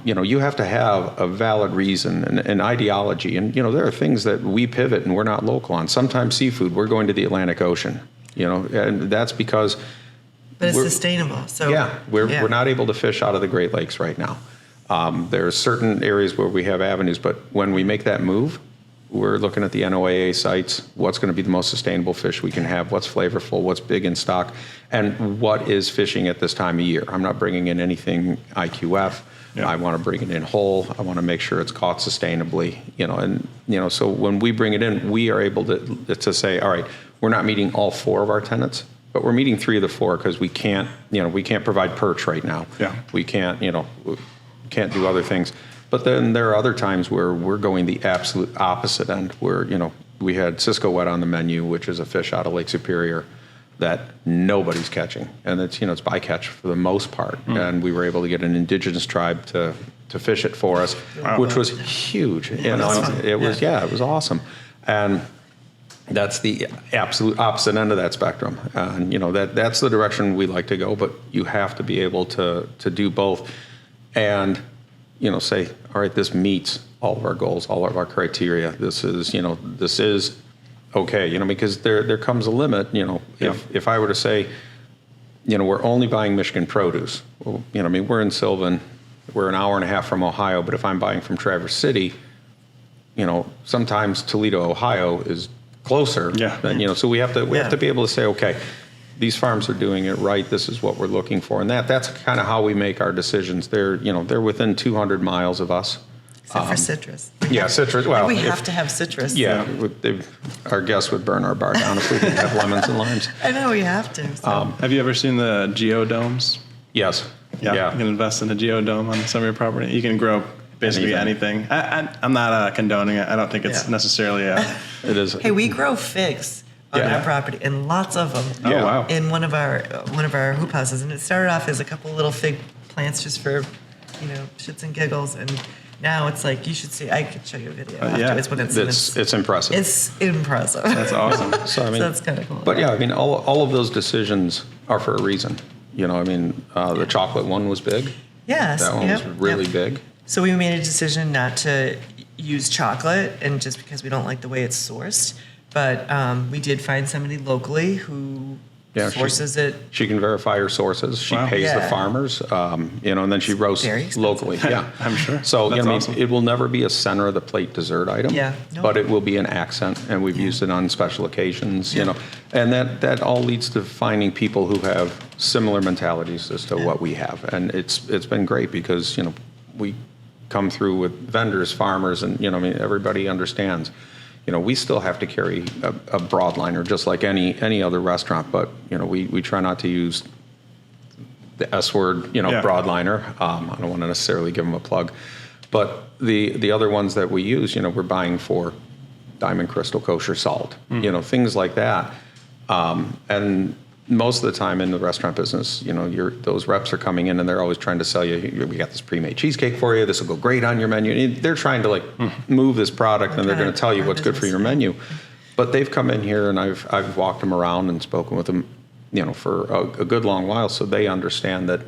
C: you have to have a valid reason and an ideology. And there are things that we pivot and we're not local on. Sometimes seafood, we're going to the Atlantic Ocean. And that's because.
B: But it's sustainable. So
C: we're not able to fish out of the Great Lakes right now. There are certain areas where we have avenues, but when we make that move, we're looking at the NOAA sites, what's going to be the most sustainable fish we can have, what's flavorful, what's big in stock, and what is fishing at this time of year. I'm not bringing in anything IQF. Yeah. I want to bring it in whole. I want to make sure it's caught sustainably, so when we bring it in, we are able to say, all right, we're not meeting all 4 of our tenants, but we're meeting 3 of the 4 because we can't provide perch right now.
A: Yeah.
C: We can't do other things. But then there are other times where we're going the absolute opposite end, where, we had Cisco Wet on the menu, which is a fish out of Lake Superior that nobody's catching. And it's bycatch for the most part. And we were able to get an indigenous tribe to fish it for us, which was huge. It was awesome. And that's the absolute opposite end of that spectrum. And, that's the direction we like to go, but you have to be able to do both and, say, all right, this meets all of our goals, all of our criteria. This is okay, because there comes a limit, if I were to say, we're only buying Michigan produce. Well, we're in Sylvan, we're an hour and a half from Ohio, but if I'm buying from Traverse City, sometimes Toledo, Ohio is closer.
A: Yeah.
C: Than, so we have to be able to say, okay, these farms are doing it right. This is what we're looking for, and that's kind of how we make our decisions. They're within 200 miles of us.
B: Except for citrus.
C: Citrus. Well,
B: we have to have citrus.
C: Yeah, our guests would burn our bar down if we didn't have lemons and limes.
B: I know we have to. So.
A: Have you ever seen the geodomes?
C: Yes.
A: Yeah. You can invest in a geodome on some of your property. You can grow basically anything. I'm not condoning it. I don't think it's necessarily
C: It is.
B: Hey, we grow figs on our property, and lots of them.
A: Oh, wow.
B: In one of our hoop houses, and it started off as a couple little fig plants just for, shits and giggles, and now it's like you should see. I could show you a video afterwards when
C: it's impressive.
B: It's impressive.
A: That's awesome.
C: So
B: that's kind of cool.
C: But all of those decisions are for a reason. The chocolate one was big.
B: Yes.
C: That one was really big.
B: So we made a decision not to use chocolate, and just because we don't like the way it's sourced. But we did find somebody locally who
C: Yeah,
B: sources it.
C: She can verify her sources. She
A: Wow.
C: pays the
B: Yeah.
C: farmers, and then she roasts
B: very expensive.
C: locally. Yeah,
A: I'm sure.
C: So
A: That's awesome.
C: it will never be a center of the plate dessert item.
B: Yeah. No.
C: But it will be an accent, and we've used it on special occasions. And that all leads to finding people who have similar mentalities as to what we have, and it's been great because we come through with vendors, farmers, and everybody understands. We still have to carry a broadliner just like any other restaurant, but we try not to use the S word, broadliner. I don't want to necessarily give them a plug, but the other ones that we use, we're buying for Diamond Crystal Kosher Salt, things like that. And most of the time in the restaurant business, those reps are coming in and they're always trying to sell you, we got this pre-made cheesecake for you, this will go great on your menu. And they're trying to move this product, and they're going to tell you what's good for your menu. But they've come in here and I've walked them around and spoken with them, for a good long while, so they understand that,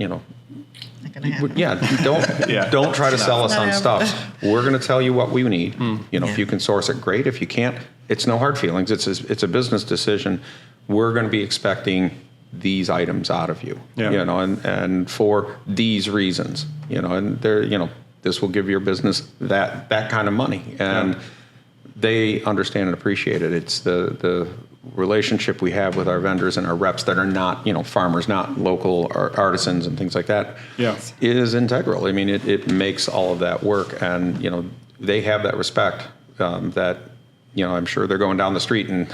C: don't try to sell us on stuff. We're going to tell you what we need. If you can source it, great. If you can't, it's no hard feelings. It's a business decision. We're going to be expecting these items out of you, and for these reasons, and this will give your business that kind of money, and they understand and appreciate it. It's the relationship we have with our vendors and our reps that are not, farmers, not local artisans and things like that, is integral. I mean, it makes all of that work, and they have that respect that. I'm sure they're going down the street and,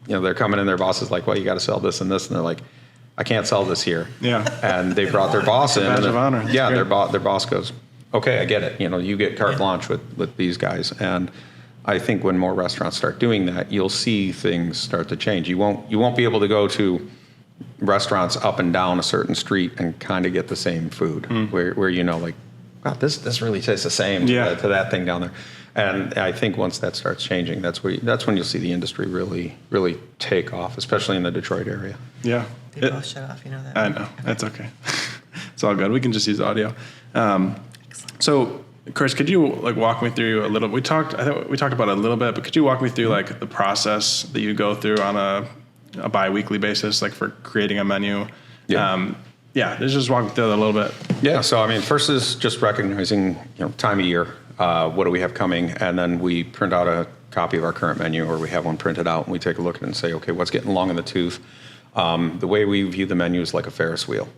C: they're coming in, their boss is like, well, you got to sell this and this. And they're like, I can't sell this here.
A: Yeah.
C: And they brought their boss in.
A: Badge of honor. That's
C: yeah.
A: great.
C: Their boss goes, okay, I get it. You get carte blanche with these guys. And I think when more restaurants start doing that, you'll see things start to change. You won't be able to go to restaurants up and down a certain street and kind of get the same food where wow, this really tastes the same to that thing down there. And I think once that starts changing, that's when you'll see the industry really, really take off, especially in the Detroit area.
A: Yeah.
B: They both shut off, that.
A: I know. That's okay. It's all good. We can just use audio. So, Chris, could you walk me through a little? I think we talked about it a little bit, but could you walk me through the process that you go through on a bi-weekly basis, for creating a menu? Just walk me through that a little bit.
C: Yeah. So, first is just recognizing, time of year. What do we have coming? And then we print out a copy of our current menu, or we have one printed out, and we take a look at it and say, okay, what's getting long in the tooth? The way we view the menu is like a Ferris wheel.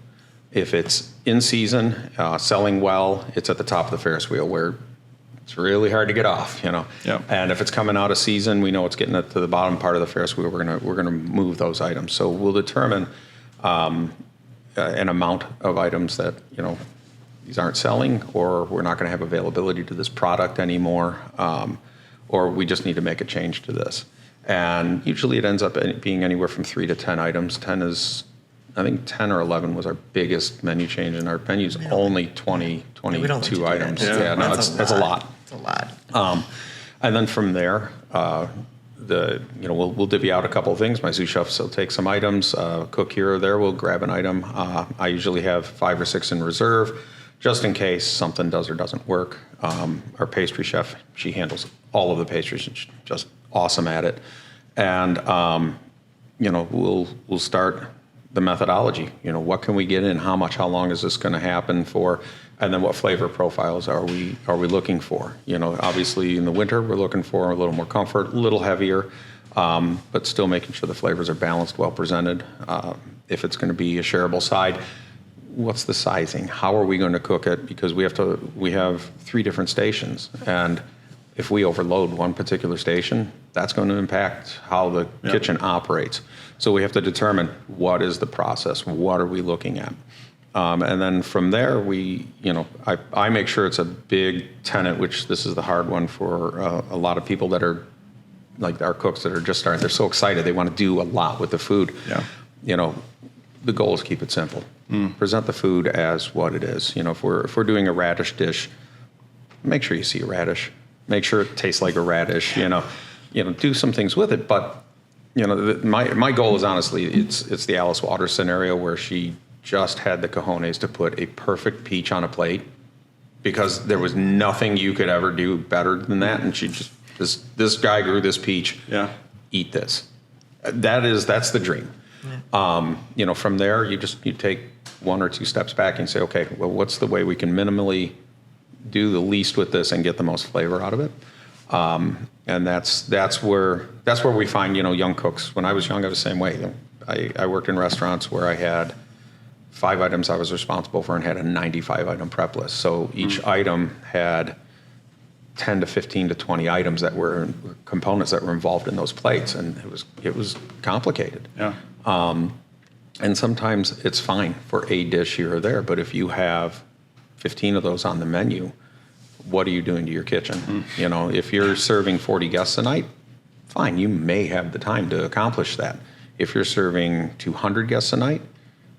C: If it's in season, selling well, it's at the top of the Ferris wheel where it's really hard to get off, Yep. And if it's coming out of season, we know it's getting to the bottom part of the Ferris wheel. We're gonna move those items. So we'll determine an amount of items that these aren't selling, or we're not going to have availability to this product anymore, or we just need to make a change to this. And usually it ends up being anywhere from 3 to 10 items. 10 is, I think 10 or 11 was our biggest menu change, and our menu's only 22 items. That's a lot.
B: It's a lot.
C: And then from there, we'll divvy out a couple of things. My sous chefs will take some items, cook here or there, we'll grab an item. I usually have 5 or 6 in reserve, just in case something does or doesn't work. Our pastry chef, she handles all of the pastries. She's just awesome at it. And, we'll start the methodology. What can we get in? How much? How long is this going to happen for? And then what flavor profiles are we looking for? Obviously in the winter, we're looking for a little more comfort, a little heavier, but still making sure the flavors are balanced, well presented. If it's going to be a shareable side, what's the sizing? How are we going to cook it? Because we have 3 different stations, and if we overload one particular station, that's going to impact how the kitchen operates. So we have to determine what is the process, what are we looking at? And then from there, I make sure it's a big tenet, which this is the hard one for a lot of people that are like our cooks that are just starting. They're so excited. They want to do a lot with the food. Yeah. The goal is keep it simple. Present the food as what it is. If we're doing a radish dish, make sure you see a radish. Make sure it tastes like a radish. Do some things with it. But my goal is honestly, it's the Alice Waters scenario where she just had the cojones to put a perfect peach on a plate because there was nothing you could ever do better than that. And she just, this guy grew this peach. Yeah. Eat this. That's the dream. From there, you take one or two steps back and say, okay, well, what's the way we can minimally do the least with this and get the most flavor out of it? And that's where we find, young cooks. When I was young, I was the same way. I worked in restaurants where I had 5 items I was responsible for and had a 95 item prep list. So each item had 10 to 15 to 20 items that were components that were involved in those plates, and it was complicated.
A: Yeah.
C: And sometimes it's fine for a dish here or there, but if you have 15 of those on the menu, what are you doing to your kitchen? If you're serving 40 guests a night, fine, you may have the time to accomplish that. If you're serving 200 guests a night,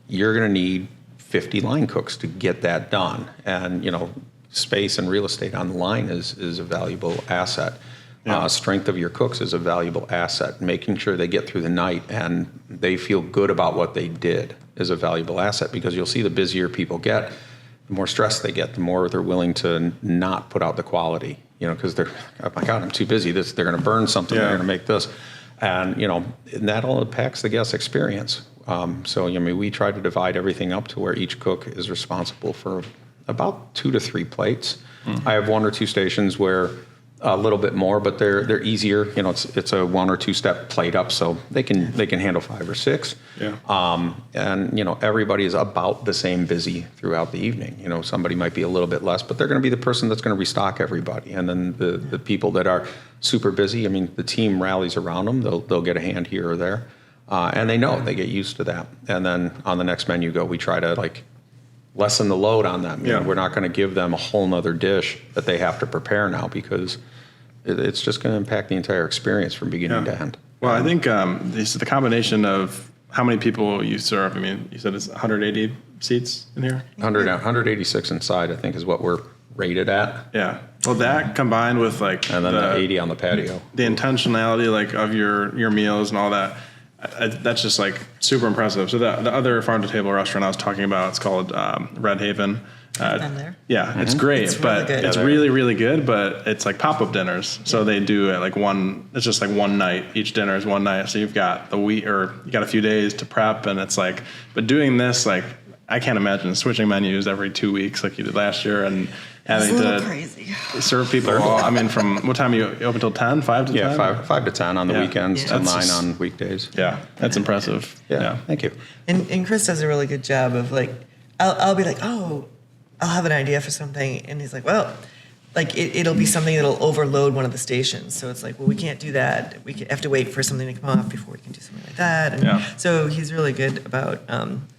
C: you're going to need 50 line cooks to get that done. And, space and real estate on the line is a valuable asset.
A: Yeah.
C: Strength of your cooks is a valuable asset. Making sure they get through the night and they feel good about what they did is a valuable asset, because you'll see the busier people get, the more stress they get, the more they're willing to not put out the quality, because they're, oh my God, I'm too busy. They're going to burn something.
A: Yeah.
C: They're going to make this. And, and that all impacts the guest experience. We try to divide everything up to where each cook is responsible for about 2 to 3 plates. I have 1 or 2 stations where a little bit more, but they're easier. It's a 1 or 2 step plate up, so they can handle 5 or 6.
A: Yeah.
C: And everybody is about the same busy throughout the evening. Somebody might be a little bit less, but they're going to be the person that's going to restock everybody. And then the people that are super busy, the team rallies around them. They'll get a hand here or there, and they get used to that. And then on the next menu we try to lessen the load on them.
A: Yeah.
C: We're not going to give them a whole nother dish that they have to prepare now, because it's just going to impact the entire experience from beginning to end.
A: Well, I think the combination of how many people you serve. You said it's 180 seats in here?
C: 186 inside, I think, is what we're rated at.
A: Yeah. Well, that combined with and
C: then the 80 on the patio.
A: The intentionality of your meals and all that. That's just super impressive. So the other farm to table restaurant I was talking about, it's called Red Haven.
B: I've been there.
A: Yeah, it's great,
B: It's really
A: but
B: good.
A: it's really, really good. But it's pop-up dinners, so they do it one. It's just one night. Each dinner is one night, so you've got you got a few days to prep, and it's But doing this, I can't imagine switching menus every 2 weeks like you did last year, and having
B: It's a little
A: to
B: crazy.
A: serve people. From what time are you open till 10? 5 to 10?
C: Yeah, 5 to 10 on the weekends, till 9
A: That's
C: on weekdays.
A: Yeah, that's impressive.
C: Yeah, thank you.
B: And Chris does a really good job of I'll be I'll have an idea for something, and he's well, it'll be something that'll overload one of the stations. So it's we can't do that. We have to wait for something to come off before we can do something like that. And so he's really good about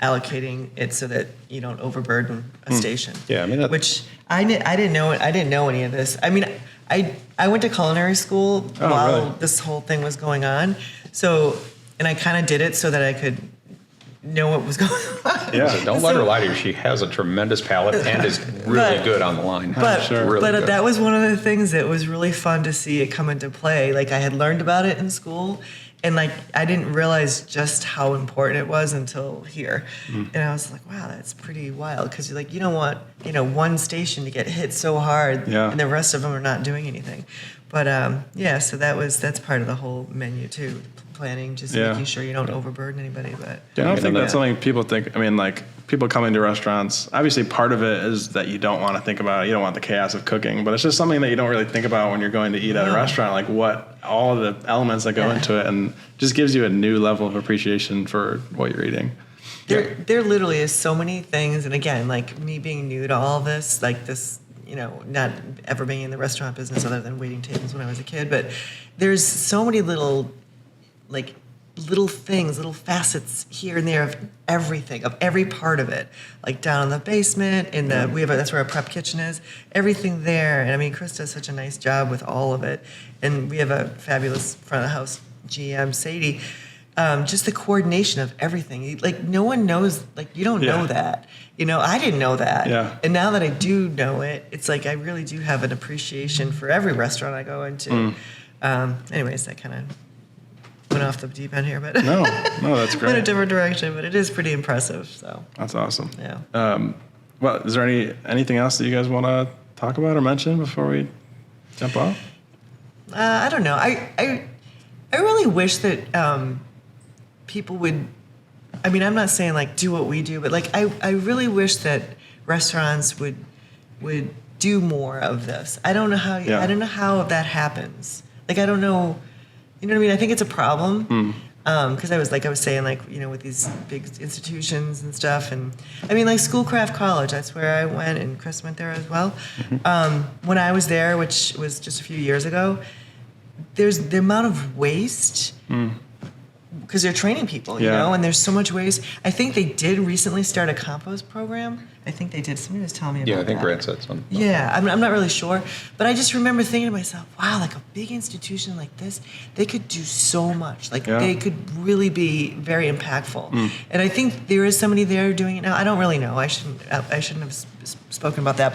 B: allocating it so that you don't overburden a station.
C: Yeah,
B: which I didn't know. I didn't know any of this. I went to culinary school while
A: really?
B: this whole thing was going on. So, and I kind of did it so that I could know what was going on.
C: Yeah, so don't let her lie to you. She has a tremendous palate and is really good on the line.
B: But
C: Really good.
B: that was one of the things that was really fun to see it come into play. I had learned about it in school, and I didn't realize just how important it was until here. And I was wow, that's pretty wild, because you don't want one station to get hit so hard, and the rest of them are not doing anything. But so that's part of the whole menu too. Planning, just making sure you don't overburden anybody. But
A: I don't think that's something people think. People coming to restaurants, obviously part of it is that you don't want to think about it. You don't want the chaos of cooking, but it's just something that you don't really think about when you're going to eat at a restaurant, what all of the elements that go into it, and just gives you a new level of appreciation for what you're eating.
B: There literally is so many things, and again, me being new to all this, this, not ever being in the restaurant business other than waiting tables when I was a kid, but there's so many little things, little facets here and there of everything, of every part of it. Down in the basement, that's where our prep kitchen is. Everything there, and Chris does such a nice job with all of it, and we have a fabulous front of the house GM, Sadie. Just the coordination of everything. No one knows. You don't know that. I didn't know that.
A: Yeah.
B: And now that I do know it, it's I really do have an appreciation for every restaurant I go into. Anyways, that kind of went off the deep end here, but
A: no, that's great.
B: Went a different direction, but it is pretty impressive. So
A: that's awesome.
B: Yeah.
A: Well, is there anything else that you guys want to talk about or mention before we jump off?
B: I don't know. I really wish that people would I mean, I'm not saying like do what we do, but like I really wish that restaurants would do more of this. I don't know how
A: Yeah.
B: I don't know how that happens. Like I don't know, you know what I mean? I think it's a problem. Because I was saying, like, you know, with these big institutions and stuff, and I mean, like Schoolcraft College, that's where I went, and Chris went there as well. When I was there, which was just a few years ago, there's the amount of waste because they're training people, you know, and there's so much waste. I think they did recently start a compost program. I think they did. Somebody was telling me about that.
C: Yeah, I think Grant said something.
B: Yeah, I'm not really sure. But I just remember thinking to myself, wow, like a big institution like this, they could do so much. Like they could really be very impactful. And I think there is somebody there doing it now. I don't really know. I shouldn't have spoken about that.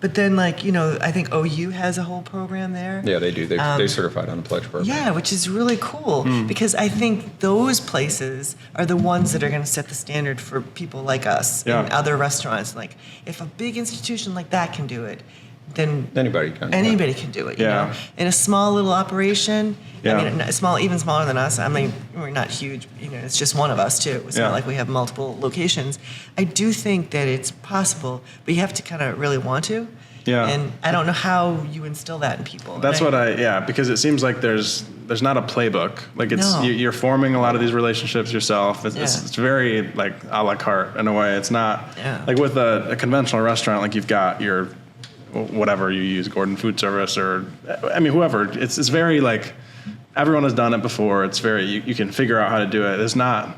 B: But then, like, you know, I think OU has a whole program there.
C: Yeah, they do. They certified on the pledge program.
B: Yeah, which is really cool because I think those places are the ones that are going to set the standard for people like us and other restaurants. Like, if a big institution like that can do it, then
C: Anybody can.
B: Anybody can do it. You know, in a small little operation.
A: Yeah.
B: I mean, even smaller than us. I mean, we're not huge. You know, it's just one of us too. It's not like we have multiple locations. I do think that it's possible, but you have to kind of really want to.
A: Yeah.
B: And I don't know how you instill that in people.
A: That's because it seems like there's not a playbook. Like you're forming a lot of these relationships yourself. It's very like a la carte in a way. It's not like with a conventional restaurant, like you've got your whatever you use, Gordon Food Service or, I mean, whoever. It's very like everyone has done it before. It's very, you can figure out how to do it. There's not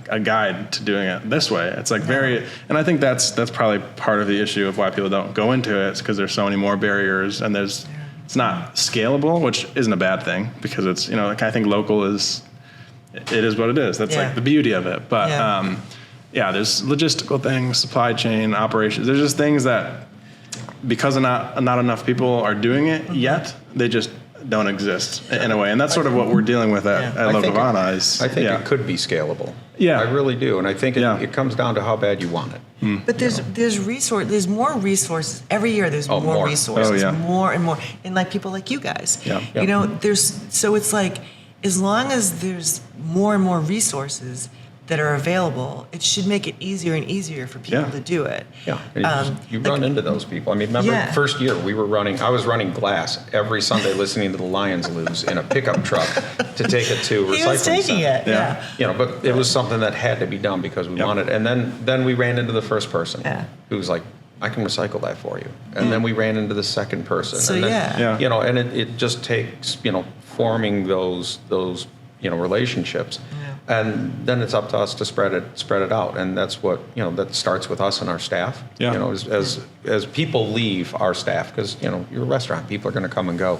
A: a guide to doing it this way. It's like very, and I think that's probably part of the issue of why people don't go into it. It's because there's so many more barriers and it's not scalable, which isn't a bad thing because it's, you know, like I think local it is what it is. That's like the beauty of it. But there's logistical things, supply chain, operations. There's just things that because not enough people are doing it yet, they just don't exist in a way. And that's sort of what we're dealing with at Locavana.
C: I think it could be scalable.
A: Yeah.
C: I really do. And I think it comes down to how bad you want it.
B: But there's more resources every year. There's more resources, more and more, and like people like you guys. You know, so it's like as long as there's more and more resources that are available, it should make it easier and easier for people to do it.
C: Yeah, you run into those people. I mean, remember the first year I was running glass every Sunday listening to the Lions lose in a pickup truck to take it to recycling.
B: He was taking it,
C: You know, but it was something that had to be done because we wanted. And then we ran into the first person who was like, I can recycle that for you. And then we ran into the second person.
B: So
C: and then, you know, and it just takes, you know, forming those you know, relationships. And then it's up to us to spread it out, and that's what, you know, that starts with us and our staff. You know, as people leave our staff, because, you know, you're a restaurant, people are going to come and go.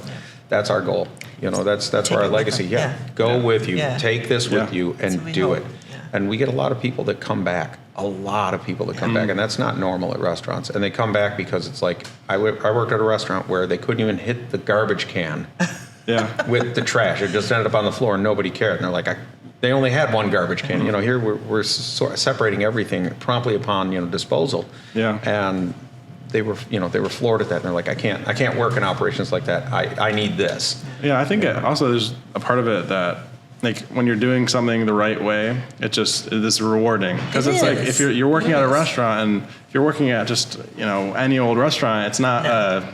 C: That's our goal. You know, that's where our legacy. Go with you, take this with you, and do it. And we get a lot of people that come back. Back, and that's not normal at restaurants. And they come back because it's like I worked at a restaurant where they couldn't even hit the garbage can. With the trash, it just ended up on the floor, and nobody cared. And they're like, they only had one garbage can. You know, here we're separating everything promptly upon, you know, disposal. And they were floored at that. And they're like, I can't work in operations like that. I need this.
A: Yeah, I think also there's a part of it that, like, when you're doing something the right way, it is rewarding. Because it's like if you're working at a restaurant, and if you're working at just, you know, any old restaurant, it's not a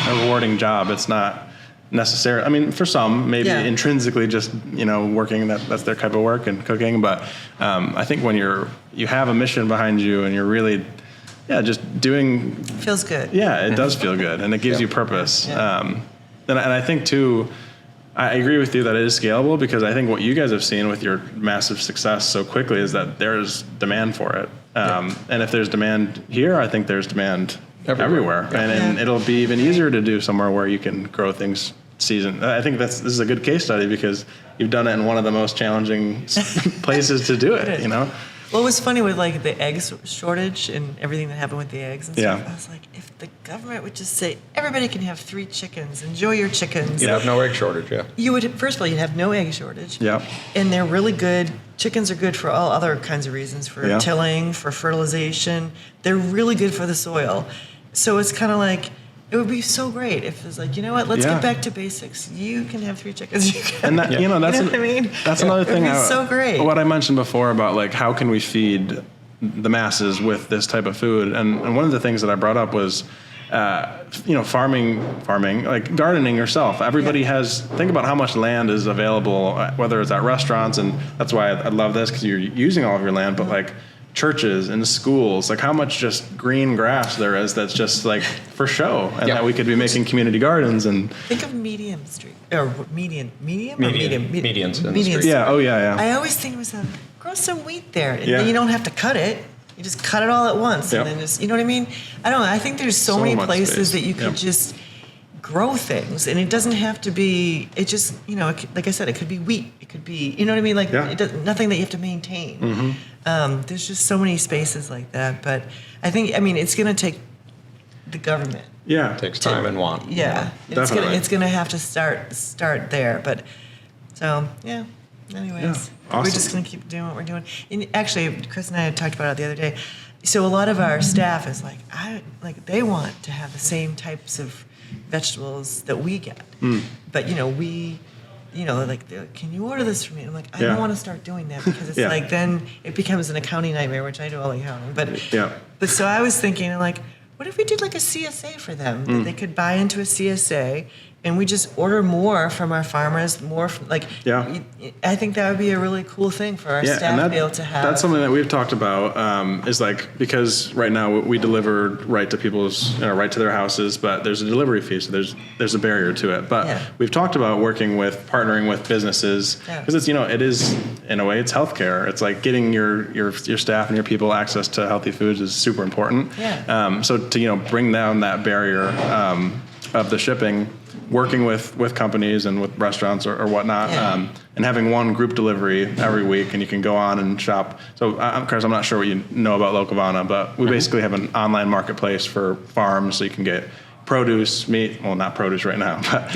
A: rewarding job. It's not necessarily, I mean, for some, maybe intrinsically just, you know, working, that's their type of work and cooking. But I think when you have a mission behind you and you're really, just doing.
B: Feels good.
A: Yeah, it does feel good, and it gives you purpose. And I think, too, I agree with you that it is scalable, because I think what you guys have seen with your massive success so quickly is that there's demand for it. And if there's demand here, I think there's demand everywhere. And it'll be even easier to do somewhere where you can grow things season. I think this is a good case study, because you've done it in one of the most challenging places to do it, you know?
B: Well, it was funny with like the eggs shortage and everything that happened with the eggs and stuff. I was like, if the government would just say everybody can have 3 chickens, enjoy your chickens.
C: You'd have no egg shortage,
B: You would, first of all, you'd have no egg shortage.
A: Yeah.
B: And they're really good. Chickens are good for all other kinds of reasons, for tilling, for fertilization. They're really good for the soil. So it's kind of like, It would be so great if it was like, you know what, let's
A: Yeah.
B: get back to basics. You can have 3 chickens. You can.
A: And that,
B: What I mean?
A: That's another thing.
B: It would be so great.
A: What I mentioned before about like how can we feed the masses with this type of food, and one of the things that I brought up was, farming, like gardening yourself. Everybody has. Think about how much land is available, whether it's at restaurants, and that's why I love this because you're using all of your land, but like churches and schools, like how much just green grass there is that's just like for show, and that we could be making community gardens. And
B: think of Medium Street or median or
C: Medians in the
B: Median
C: street.
A: yeah, oh yeah.
B: I always think it was grow some wheat there. And
A: Yeah.
B: then you don't have to cut it. You just cut it all at once,
A: Yep.
B: and then just, you know what I mean? I don't know. I think there's so many
A: much
B: places
A: space.
B: that you could
A: Yep.
B: just grow things, and it doesn't have to be. It just, like I said, it could be wheat. It could be, you know what I mean? Like
A: Yeah.
B: it does, nothing that you have to maintain. There's just so many spaces like that. But I think, it's going to take the government.
A: Yeah,
C: Takes time and want.
B: Yeah,
A: Definitely.
B: it's gonna have to start there. But so yeah. Anyways,
A: Yeah,
B: we're
A: awesome.
B: just gonna keep doing what we're doing. And actually, Chris and I had talked about it the other day. So a lot of our staff is like, they want to have the same types of vegetables that we get. But we. They're like, can you order this for me? And I'm like, I
A: Yeah.
B: don't want to start doing that because it's
A: Yeah.
B: like then it becomes an accounting nightmare, which I do all the accounting.
A: Yeah.
B: But so I was thinking, like, what if we did like a CSA for them? That they could buy into a CSA and we just order more from our farmers, more from, like,
A: Yeah.
B: I think that would be a really cool thing for our
A: Yeah,
B: staff
A: and
B: to be able to have.
A: that's something that we've talked about. Is like because right now we deliver right to people's right to their houses, but there's a delivery fee, so there's a barrier to it. But
B: Yeah.
A: we've talked about partnering with businesses
B: Yeah.
A: because it's it is in a way it's healthcare. It's like getting your staff and your people access to healthy foods is super important.
B: Yeah.
A: So to bring down that barrier of the shipping. Working with companies and with restaurants or whatnot,
B: Yeah.
A: and having one group delivery every week, and you can go on and shop. So, Chris, I'm not sure what you know about Locavana, but we basically have an online marketplace for farms, so you can get produce, meat. Well, not produce right now, but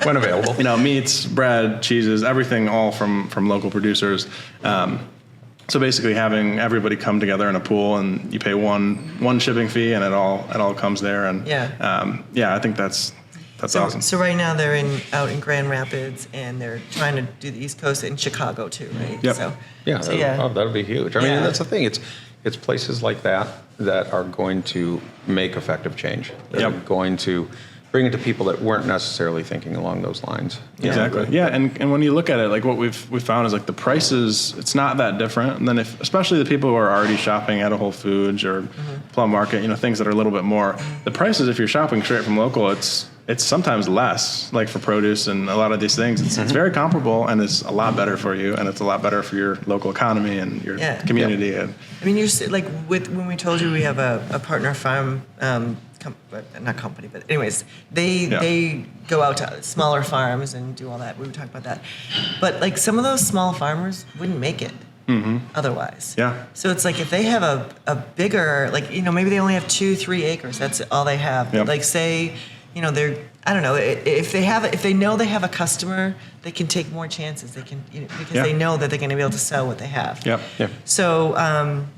C: When available.
A: meats, bread, cheeses, everything, all from local producers. So basically, having everybody come together in a pool, and you pay one shipping fee, and it all comes there. And I think that's awesome.
B: So right now they're out in Grand Rapids and they're trying to do the East Coast in Chicago too, right?
A: Yep.
B: So,
C: Yeah,
B: so yeah.
C: that'll be huge. I mean,
B: Yeah.
C: that's the thing. It's places like that are going to make effective change. That are going to bring it to people that weren't necessarily thinking along those lines.
A: Exactly. Yeah, and when you look at it, like what we found is like the prices, it's not that different. And then especially the people who are already shopping at a Whole Foods or Plum Market, things that are a little bit more. The prices, if you're shopping straight from local, it's sometimes less. Like for produce and a lot of these things, it's very comparable, and it's a lot better for you, and it's a lot better for your local economy and your community. And
B: You're like when we told you we have a partner farm, not company, but anyways, they go out to smaller farms and do all that. We were talking about that, but like some of those small farmers wouldn't make it otherwise.
A: Yeah.
B: So it's like if they have a bigger, like maybe they only have 2-3 acres. That's all they have.
A: Yep.
B: Like say, they're, I don't know, if they know they have a customer, they can take more chances. They can, because they know that they're going to be able to sell what they have.
A: Yep. Yep.
B: So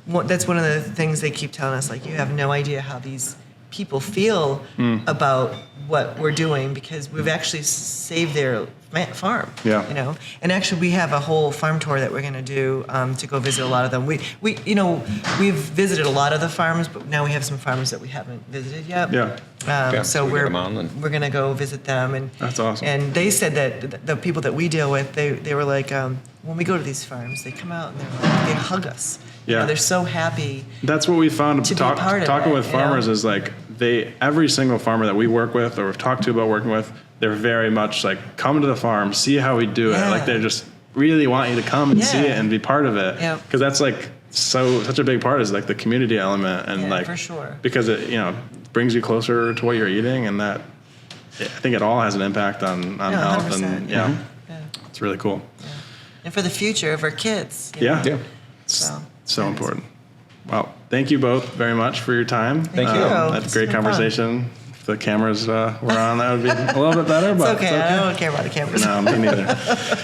B: that's one of the things they keep telling us. Like, you have no idea how these people feel about what we're doing, because we've actually saved their farm.
A: Yeah.
B: And actually we have a whole farm tour that we're going to do to go visit a lot of them. We've visited a lot of the farms, but now we have some farms that we haven't visited yet.
A: Yeah.
B: So
C: we get them on and-
B: we're going to go visit them, and
A: That's awesome.
B: And they said that the people that we deal with, they were like, when we go to these farms, they come out and they hug us.
A: Yeah.
B: They're so happy.
A: That's what we found
B: To be part of
A: talking
B: it,
A: with farmers is like every single farmer that we work with or we've talked to about working with, they're very much like, come to the farm, see how we do it.
B: Yeah.
A: Like they just really want you to come and see it and be part of it.
B: Yeah.
A: Because that's like such a big part is like the community element, and like
B: for sure.
A: because it brings you closer to what you're eating, and that I think it all has an impact on health
B: 100%,
A: and
B: yeah.
A: it's really cool.
B: And for the future of our kids.
A: Yeah.
B: So
A: So important. Well, thank you both very much for your time.
C: Thank you.
A: That's a
B: It's
A: great
B: been fun.
A: conversation. If the cameras were on, that would be a little bit better.
B: It's
A: But
B: okay. I don't care about the cameras.
A: No, me neither.